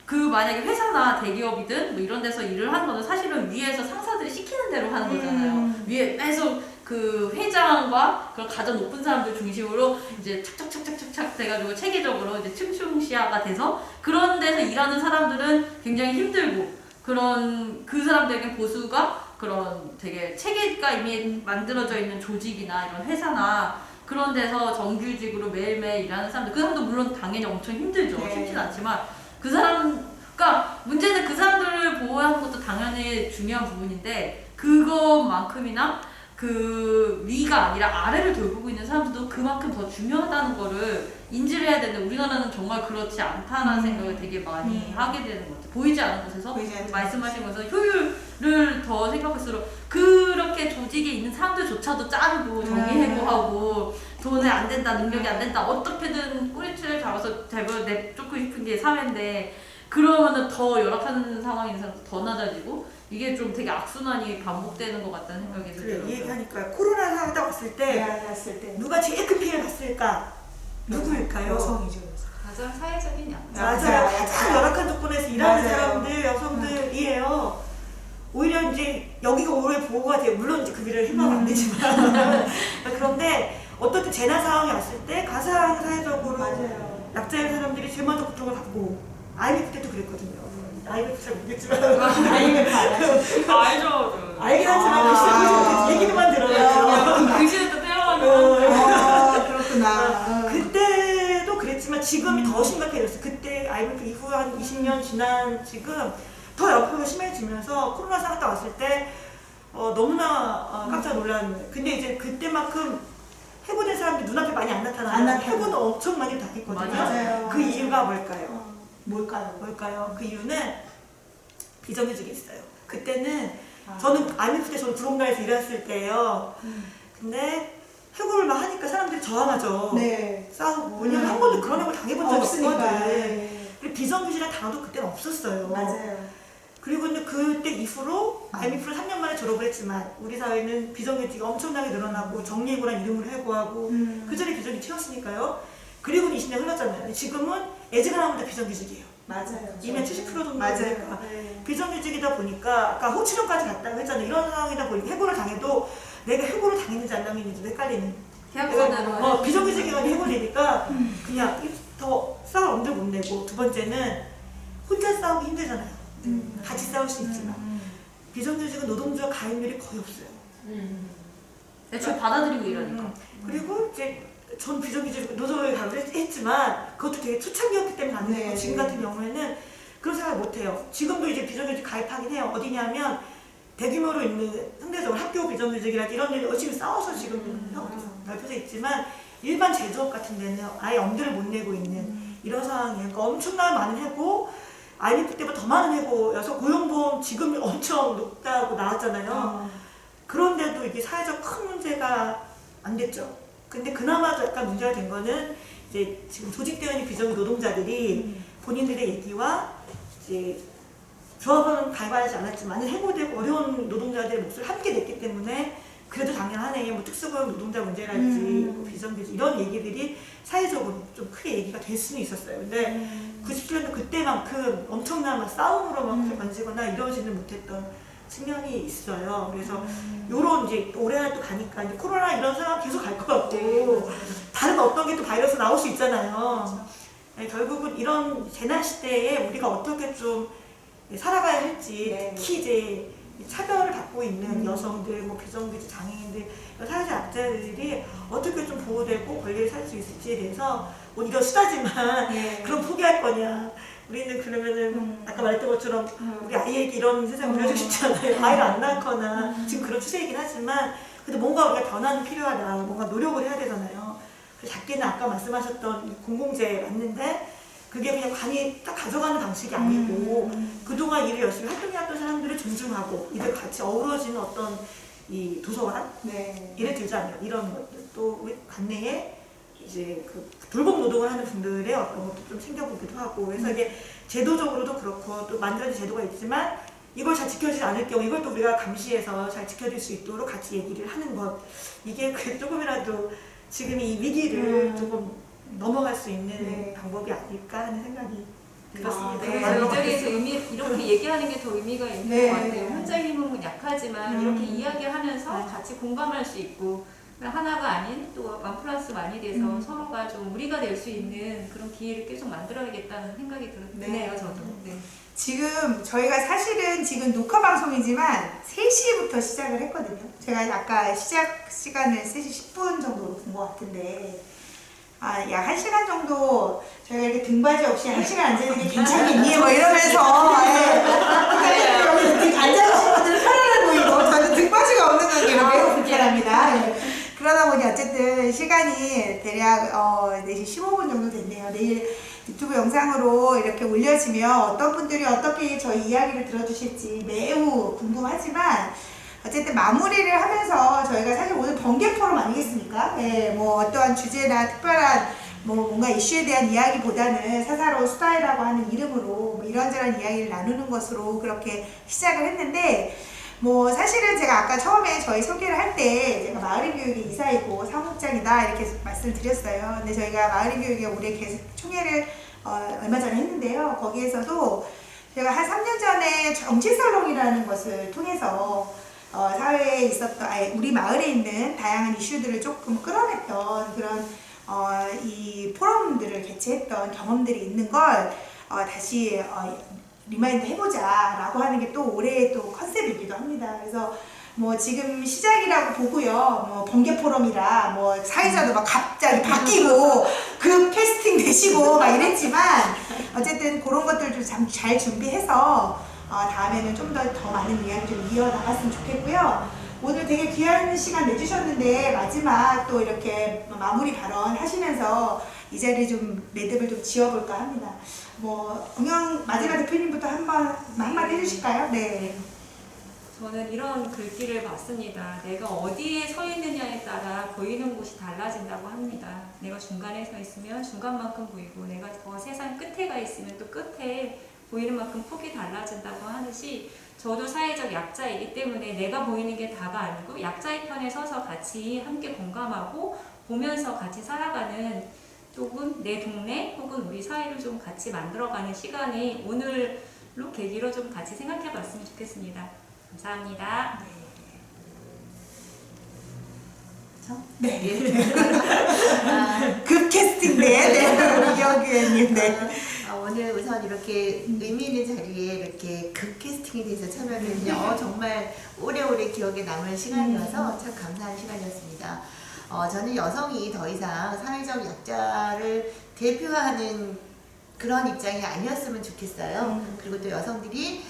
그 만약에 회사나 대기업이든 뭐 이런 데서 일을 하는 거는 사실은 위에서 상사들이 시키는 대로 하는 거잖아요. 위에 계속 그 회장과 그런 가장 높은 사람들 중심으로 이제 착착착착착착 돼가지고 체계적으로 이제 층층시야가 돼서 그런 데서 일하는 사람들은 굉장히 힘들고 그런 그 사람들에게 보수가 그런 되게 체계가 이미 만들어져 있는 조직이나 이런 회사나 그런 데서 정규직으로 매일매일 일하는 사람들 그 사람도 물론 당연히 엄청 힘들죠. 네. 쉽진 않지만 그 사람 그러니까 문제는 그 사람들을 보호하는 것도 당연히 중요한 부분인데 그것만큼이나 그 위가 아니라 아래를 돌보고 있는 사람들도 그만큼 더 중요하다는 거를 인지를 해야 되는데 우리나라는 정말 그렇지 않다는 생각을 되게 많이 하게 되는 것 같아요. 보이지 않는 곳에서 보이지 않는 말씀하신 것에서 효율을 더 생각할수록 그렇게 조직에 있는 사람들조차도 자르고 정리해고하고 돈이 안 된다, 능력이 안 된다, 어떻게든 꼬리채를 잡아서 내쫓고 싶은 게 사회인데 그러면은 더 열악한 상황인 사람도 더 낮아지고 이게 좀 되게 악순환이 반복되는 것 같다는 생각이 그래, 들더라고요. 이 얘기하니까 코로나 상황 딱 왔을 때 봤을 때 누가 제일 큰 피해를 봤을까? 누구일까요? 여성이죠. 가장 사회적인 약자. 맞아요. 가장 열악한 조건에서 일하는 맞아요. 사람들, 여성들이에요. 오히려 이제 여기가 오히려 보호가 돼요. 물론 이제 그 일을 해봐도 안 되지만. 그런데 어떤 때 재난 상황이 왔을 때 가장 사회적으로 맞아요. 약자인 사람들이 제일 먼저 고통을 받고 IMF 때도 그랬거든요. IMF 잘 모르겠지만 알죠. 알긴 하지만 글쎄 얘기만 들어요. 글씨에도 떼어가지고 그렇구나. 그때도 그랬지만 지금이 더 심각해졌어요. 그때 IMF 이후 한 20년 지난 지금 더 역효가 심해지면서 코로나 상황 딱 왔을 때 너무나 깜짝 놀랐는 거예요. 근데 이제 그때만큼 해고된 사람들이 눈앞에 많이 안 나타나요. 안 나타나요. 해고는 엄청 많이 당했거든요. 맞아요. 그 이유가 뭘까요? 뭘까요? 그 이유는 비정규직이 있어요. 그때는 저는 IMF 때 저는 부동산에서 일했을 때예요. 근데 해고를 막 하니까 사람들이 저항하죠. 네. 싸우고. 왜냐면 한 번도 그런 해고 당해본 적이 없으니까. 없거든. 네. 그리고 비정규직이라는 단어도 그때는 없었어요. 맞아요. 그리고 이제 그때 이후로 IMF를 3년 만에 졸업을 했지만 우리 사회는 비정규직이 엄청나게 늘어나고 정리해고라는 이름으로 해고하고 그 전에 비정규직 채웠으니까요. 그리고 20년 흘렀잖아요. 지금은 애지간하면 다 비정규직이에요. 맞아요. 이미 70% 정도 맞아요. 되니까 네. 비정규직이다 보니까 아까 호치료까지 갔다고 했잖아요. 이런 상황이다 보니까 해고를 당해도 내가 해고를 당했는지 안 당했는지 헷갈리는. 계약서대로 비정규직이가 해고되니까 그냥 더 싸울 엄두를 못 내고 두 번째는 혼자 싸우기 힘들잖아요. 같이 싸울 수 있지만 비정규직은 노동조합 가입률이 거의 없어요. 애초에 받아들이고 이러니까. 그리고 이제 전 비정규직 노조에 가입을 했지만 그것도 되게 초창기였기 때문에 안 되고 네. 지금 같은 경우에는 그런 생각을 못 해요. 지금도 이제 비정규직 가입하긴 해요. 어디냐면 대규모로 있는 상대적으로 학교 비정규직이라든지 이런 일 열심히 싸워서 지금 넓혀져 있지만 일반 제조업 같은 데는 아예 엄두를 못 내고 있는 이런 상황이에요. 그러니까 엄청나게 많은 해고 IMF 때보다 더 많은 해고여서 고용보험 지금이 엄청 높다고 나왔잖아요. 그런데도 이게 사회적 큰 문제가 안 됐죠. 근데 그나마도 약간 문제가 된 거는 이제 지금 조직되어 있는 비정규 노동자들이 본인들의 얘기와 이제 조합은 가입하지 않았지만 해고되고 어려운 노동자들의 목소리를 함께 냈기 때문에 그래도 당연하네. 뭐 특수고용 노동자 문제랄지 뭐 비정규직 이런 얘기들이 사회적으로 좀 크게 얘기가 될 수는 있었어요. 근데 97년도 그때만큼 엄청난 막 싸움으로 막 번지거나 이러지는 못했던 측면이 있어요. 그래서 요런 이제 올해 또 가니까 이제 코로나 이런 상황 계속 갈 것 같고 다른 어떤 게 또 바이러스 나올 수 있잖아요. 네, 결국은 이런 재난 시대에 우리가 어떻게 좀 살아가야 할지 네. 특히 이제 차별을 받고 있는 여성들, 뭐 비정규직 장애인들, 사회적 약자들이 어떻게 좀 보호되고 권리를 살 수 있을지에 대해서 뭐 이거 수다지만 네. 그럼 포기할 거냐? 우리는 그러면은 아까 말했던 것처럼 우리 아이에게 이런 세상 물려주고 싶지 않아요. 아이를 안 낳거나 지금 그런 추세이긴 하지만 근데 뭔가 우리가 변화는 필요하다. 뭔가 노력을 해야 되잖아요. 작게는 아까 말씀하셨던 공공재 맞는데 그게 그냥 관이 딱 가져가는 방식이 아니고 그동안 일을 열심히 활동해왔던 사람들을 존중하고 이들 같이 어우러지는 어떤 이 도서관 네. 예를 들자면 이런 것들 또 우리 관내에 이제 그 돌봄 노동을 하는 분들의 어떤 것도 좀 챙겨보기도 하고 그래서 이게 제도적으로도 그렇고 또 만들어진 제도가 있지만 이걸 잘 지켜지지 않을 경우 이걸 또 우리가 감시해서 잘 지켜질 수 있도록 같이 얘기를 하는 것 이게 그 조금이라도 지금 이 위기를 조금 넘어갈 수 있는 네. 방법이 아닐까 하는 생각이 그렇습니다. 네. 그래서 이 자리에서 이렇게 얘기하는 게 더 의미가 있는 네. 것 같아요. 혼자 힘은 약하지만 이렇게 이야기하면서 네. 같이 공감할 수 있고 하나가 아닌 또 원 플러스 만이 돼서 서로가 좀 우리가 될 수 있는 그런 기회를 계속 만들어야겠다는 생각이 드네요. 저도. 네. 지금 저희가 사실은 지금 녹화 방송이지만 3시부터 시작을 했거든요. 제가 아까 시작 시간을 3시 10분 정도로 본 것 같은데 약 1시간 정도 저희가 이렇게 등받이 없이 1시간 앉아있는 게 괜찮겠니? 뭐 이러면서 그러니까 앉아계신 분들은 편안해 보이고 저는 등받이가 없는 관계로 매우 불편합니다. 그러다 보니 어쨌든 시간이 대략 4시 15분 정도 됐네요. 내일 유튜브 영상으로 이렇게 올려지면 어떤 분들이 어떻게 저희 이야기를 들어주실지 매우 궁금하지만 어쨌든 마무리를 하면서 저희가 사실 오늘 번개 포럼 아니겠습니까? 네, 뭐 어떠한 주제나 특별한 뭐 뭔가 이슈에 대한 이야기보다는 사사로운 수다이라고 하는 이름으로 뭐 이런저런 이야기를 나누는 것으로 그렇게 시작을 했는데 뭐 사실은 제가 아까 처음에 저희 소개를 할 때 제가 마을인교육의 이사이고 사무국장이다 이렇게 말씀을 드렸어요. 근데 저희가 마을인교육에 올해 계속 총회를 얼마 전에 했는데요. 거기에서도 제가 한 3년 전에 정치살롱이라는 것을 통해서 사회에 있었던 우리 마을에 있는 다양한 이슈들을 조금 끌어냈던 그런 이 포럼들을 개최했던 경험들이 있는 걸 다시 리마인드 해보자 라고 하는 게 또 올해의 또 컨셉이기도 합니다. 그래서 뭐 지금 시작이라고 보고요. 뭐 번개 포럼이라 뭐 사회자도 막 갑자기 바뀌고 그 캐스팅 되시고 막 이랬지만 어쨌든 그런 것들 좀 잘 준비해서 다음에는 좀 더 많은 이야기 좀 이어나갔으면 좋겠고요. 오늘 되게 귀한 시간 내주셨는데 마지막 또 이렇게 마무리 발언 하시면서 이 자리 좀 매듭을 좀 지어볼까 합니다. 뭐 공영 마지막 대표님부터 한마디 해주실까요? 네. 저는 이런 글귀를 봤습니다. 내가 어디에 서 있느냐에 따라 보이는 곳이 달라진다고 합니다. 내가 중간에 서 있으면 중간만큼 보이고 내가 더 세상 끝에 가 있으면 또 끝에 보이는 만큼 폭이 달라진다고 하듯이 저도 사회적 약자이기 때문에 내가 보이는 게 다가 아니고 약자의 편에 서서 같이 함께 공감하고 보면서 같이 살아가는 혹은 내 동네 혹은 우리 사회를 좀 같이 만들어가는 시간이 오늘로 계기로 좀 같이 생각해 봤으면 좋겠습니다. 감사합니다. 네. 급 캐스팅 네. 이영규님 네. 오늘 우선 이렇게 의미 있는 자리에 이렇게 급 캐스팅에 대해서 참여했는데요. 정말 오래오래 기억에 남을 시간이어서 참 감사한 시간이었습니다. 저는 여성이 더 이상 사회적 약자를 대표하는 그런 입장이 아니었으면 좋겠어요. 그리고 또 여성들이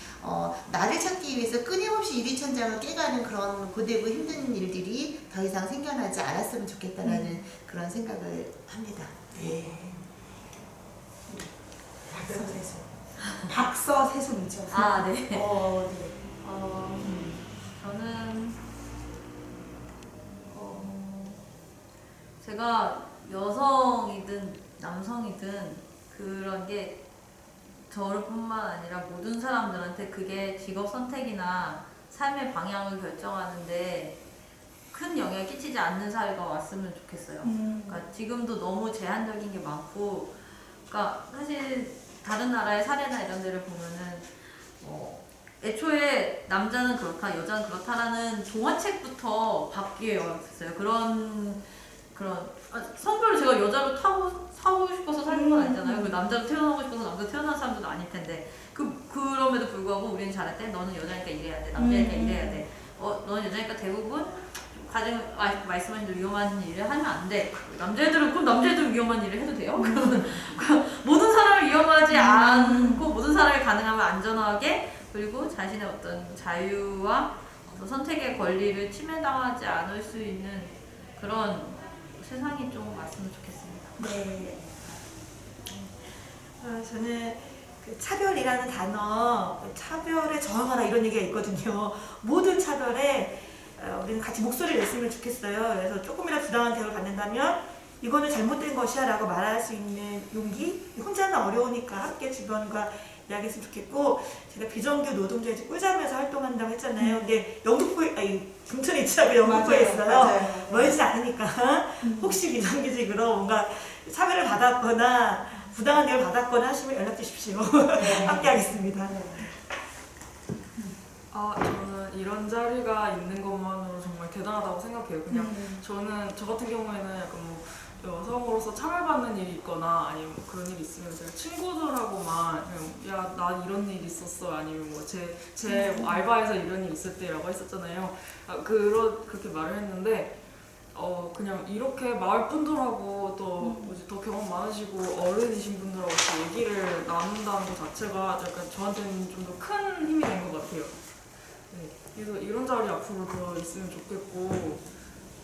나를 찾기 위해서 끊임없이 유리천장을 깨가는 그런 고되고 힘든 일들이 더 이상 생겨나지 않았으면 좋겠다라는 그런 생각을 합니다. 네. 박서세송이죠. 네. 네. 저는 제가 여성이든 남성이든 그런 게 저뿐만 아니라 모든 사람들한테 그게 직업 선택이나 삶의 방향을 결정하는데 큰 영향을 끼치지 않는 사회가 왔으면 좋겠어요. 그러니까 지금도 너무 제한적인 게 많고, 그러니까 사실 다른 나라의 사례나 이런 데를 보면은 애초에 남자는 그렇다, 여자는 그렇다라는 동화책부터 바뀌었어요. 그런 성별을 제가 여자로 사고 싶어서 살는 건 아니잖아요. 그 남자로 태어나고 싶어서 남자로 태어난 사람도 아닐 텐데 그럼에도 불구하고 우리는 잘할 때 너는 여자니까 이래야 돼, 남자니까 이래야 돼. 너는 여자니까 대부분 가장 말씀하신 대로 위험한 일을 하면 안 돼. 남자애들은 그럼 남자애들 위험한 일을 해도 돼요? 그러면 모든 사람을 위험하지 않고 모든 사람이 가능하면 안전하게 그리고 자신의 어떤 자유와 어떤 선택의 권리를 침해당하지 않을 수 있는 그런 세상이 좀 왔으면 좋겠습니다. 네. 저는 그 차별이라는 단어, 차별에 저항하라 이런 얘기가 있거든요. 모든 차별에 우리는 같이 목소리를 냈으면 좋겠어요. 그래서 조금이라도 부당한 대우를 받는다면 이거는 잘못된 것이야 라고 말할 수 있는 용기, 혼자는 어려우니까 함께 주변과 이야기했으면 좋겠고, 제가 비정규 노동자의 꿀잠에서 활동한다고 했잖아요. 근데 금천에 있지않고 영등포에 있어요. 맞아요. 멀지 않으니까 혹시 비정규직으로 뭔가 차별을 받았거나 부당한 대우를 받았거나 하시면 연락 주십시오. 함께 하겠습니다. 저는 이런 자리가 있는 것만으로 정말 대단하다고 생각해요. 그냥 저는 저 같은 경우에는 약간 뭐 여성으로서 차별받는 일이 있거나 아니면 뭐 그런 일이 있으면 제가 친구들하고만 야, 나 이런 일 있었어 아니면 뭐 제 알바에서 이런 일 있을 때라고 했었잖아요. 그렇게 말을 했는데 그냥 이렇게 마을 분들하고 또 뭐지 더 경험 많으시고 어른이신 분들하고 이렇게 얘기를 나눈다는 것 자체가 약간 저한테는 좀 더 큰 힘이 된 것 같아요. 네, 그래서 이런 자리 앞으로 더 있으면 좋겠고,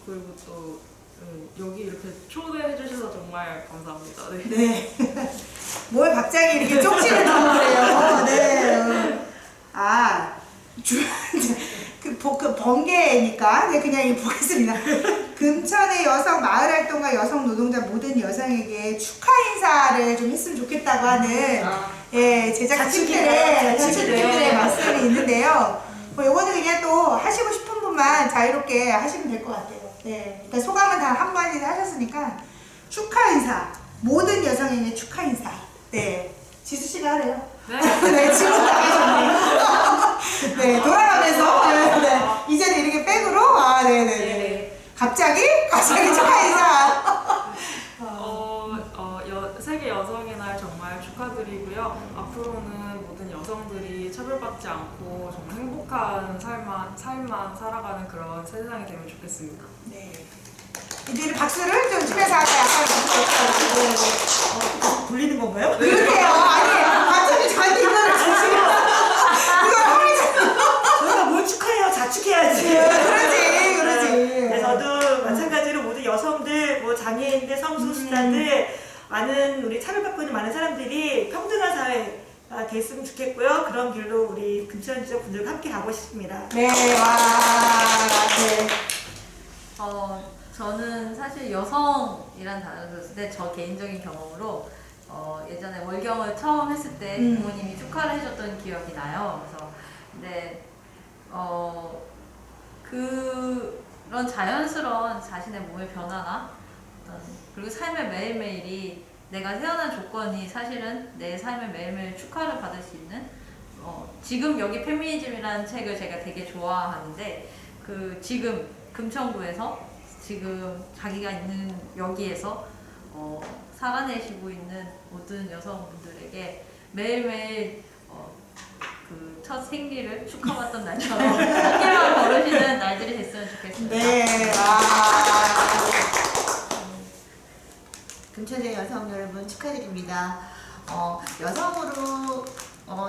그리고 또 여기 이렇게 초대해 주셔서 정말 감사합니다. 네. 네. 뭘 갑자기 이렇게 쪽지를 넣으래요. 네. 그 번개니까 네, 그냥 보겠습니다. 금천의 여성 마을활동가 여성 노동자 모든 여성에게 축하 인사를 좀 했으면 좋겠다고 하는 제작진들의 말씀이 있는데요. 요거는 그냥 또 하시고 싶은 분만 자유롭게 하시면 될 것 같아요. 네, 일단 소감은 다 한 번씩 하셨으니까 축하 인사, 모든 여성에게 축하 인사. 네, 지수 씨가 하래요. 네. 네, 지금 나가셨네요. 네, 돌아가면서 네, 이제는 이렇게 백으로 네네네. 갑자기 축하 인사. 세계 여성의 날 정말 축하드리고요. 앞으로는 모든 여성들이 차별받지 않고 정말 행복한 삶만 살아가는 그런 세상이 되면 좋겠습니다. 네. 이제 박수를 좀 집에서 하자. 약간 돌리는 건가요? 그러게요. 아니, 갑자기 저한테 이거를 주시면 저희가 뭘 축하해요? 자축해야지. 그러지. 네, 저도 마찬가지로 모든 여성들, 뭐 장애인들, 성소수자들, 많은 우리 차별받고 있는 많은 사람들이 평등한 사회가 됐으면 좋겠고요. 그런 길로 우리 금천 지역 분들과 함께 가고 싶습니다. 네, 와, 네. 저는 사실 여성이란 단어를 썼을 때 저 개인적인 경험으로 예전에 월경을 처음 했을 때 부모님이 축하를 해줬던 기억이 나요. 그래서 근데 그런 자연스러운 자신의 몸의 변화나 그리고 삶의 매일매일이 내가 태어난 조건이 사실은 내 삶의 매일매일 축하를 받을 수 있는 지금 여기 페미니즘이라는 책을 제가 되게 좋아하는데 지금 금천구에서 지금 자기가 있는 여기에서 살아내시고 있는 모든 여성분들에게 매일매일 그 첫 생리를 축하받던 날처럼 함께만 걸으시는 날들이 됐으면 좋겠습니다. 네, 금천의 여성 여러분 축하드립니다. 여성으로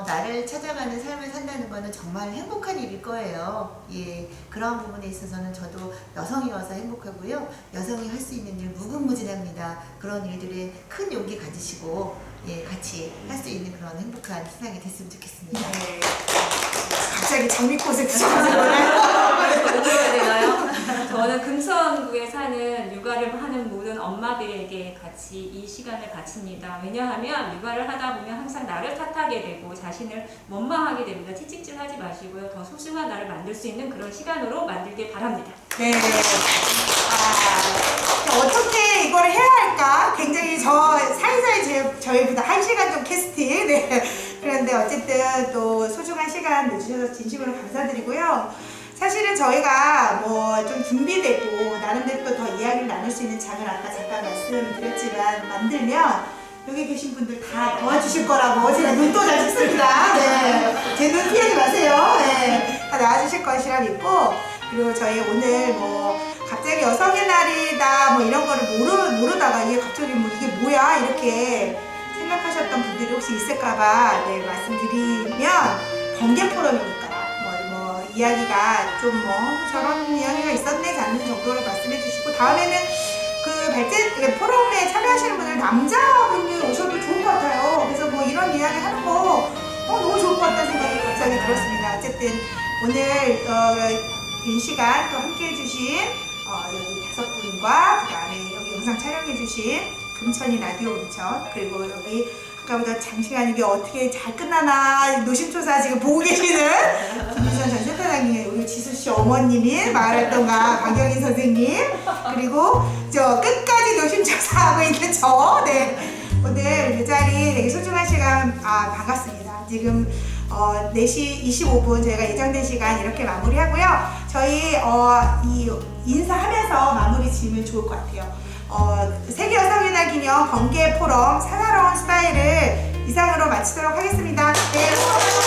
나를 찾아가는 삶을 산다는 것은 정말 행복한 일일 거예요. 예, 그런 부분에 있어서는 저도 여성이어서 행복하고요. 여성이 할 수 있는 일 무궁무진합니다. 그런 일들에 큰 용기 가지시고 같이 할 수 있는 그런 행복한 세상이 됐으면 좋겠습니다. 네. 갑자기 장미꽃을 드셔보시나요? 되나요? 저는 금천구에 사는 육아를 하는 모든 엄마들에게 같이 이 시간을 바칩니다. 왜냐하면 육아를 하다 보면 항상 나를 탓하게 되고 자신을 원망하게 됩니다. 채찍질하지 마시고요. 더 소중한 나를 만들 수 있는 그런 시간으로 만들길 바랍니다. 네. 어떻게 이걸 해야 할까? 굉장히 사이사이 저희보다 1시간 좀 캐스팅. 네. 그런데 어쨌든 또 소중한 시간 내주셔서 진심으로 감사드리고요. 사실은 저희가 뭐 좀 준비되고 나름대로 또 더 이야기를 나눌 수 있는 장을 아까 잠깐 말씀드렸지만 만들면 여기 계신 분들 다 도와주실 거라고 제가 눈도 잘 찍습니다. 네. 제 눈 피하지 마세요. 네. 다 나와주실 것이라 믿고, 그리고 저희 오늘 뭐 갑자기 여성의 날이다 뭐 이런 거를 모르다가 이게 갑자기 뭐 이게 뭐야 이렇게 생각하셨던 분들이 혹시 있을까봐 말씀드리면 번개 포럼이니까 뭐 이야기가 좀 뭐 저런 이야기가 있었네 않는 정도로 말씀해 주시고, 다음에는 포럼에 참여하시는 분들 남자분이 오셔도 좋을 것 같아요. 그래서 뭐 이런 이야기 하는 거 너무 좋을 것 같다는 생각이 갑자기 들었습니다. 어쨌든 오늘 긴 시간 또 함께 해주신 여기 5분과 그 다음에 여기 영상 촬영해주신 금천이 라디오 금천, 그리고 여기 아까보다 장시간 이게 어떻게 잘 끝나나 노심초사 지금 보고 계시는 김유선 전 센터장님, 우리 지수씨 어머님인 마을활동가 박영희 선생님, 그리고 저 끝까지 노심초사하고 있는 저, 네. 오늘 이 자리 되게 소중한 시간 반갑습니다. 지금 4시 25분 저희가 예정된 시간 이렇게 마무리하고요. 저희 이 인사하면서 마무리 지으면 좋을 것 같아요. 세계 여성의 기념 번개 포럼 사사로운 스타일을 이상으로 마치도록 하겠습니다. 네.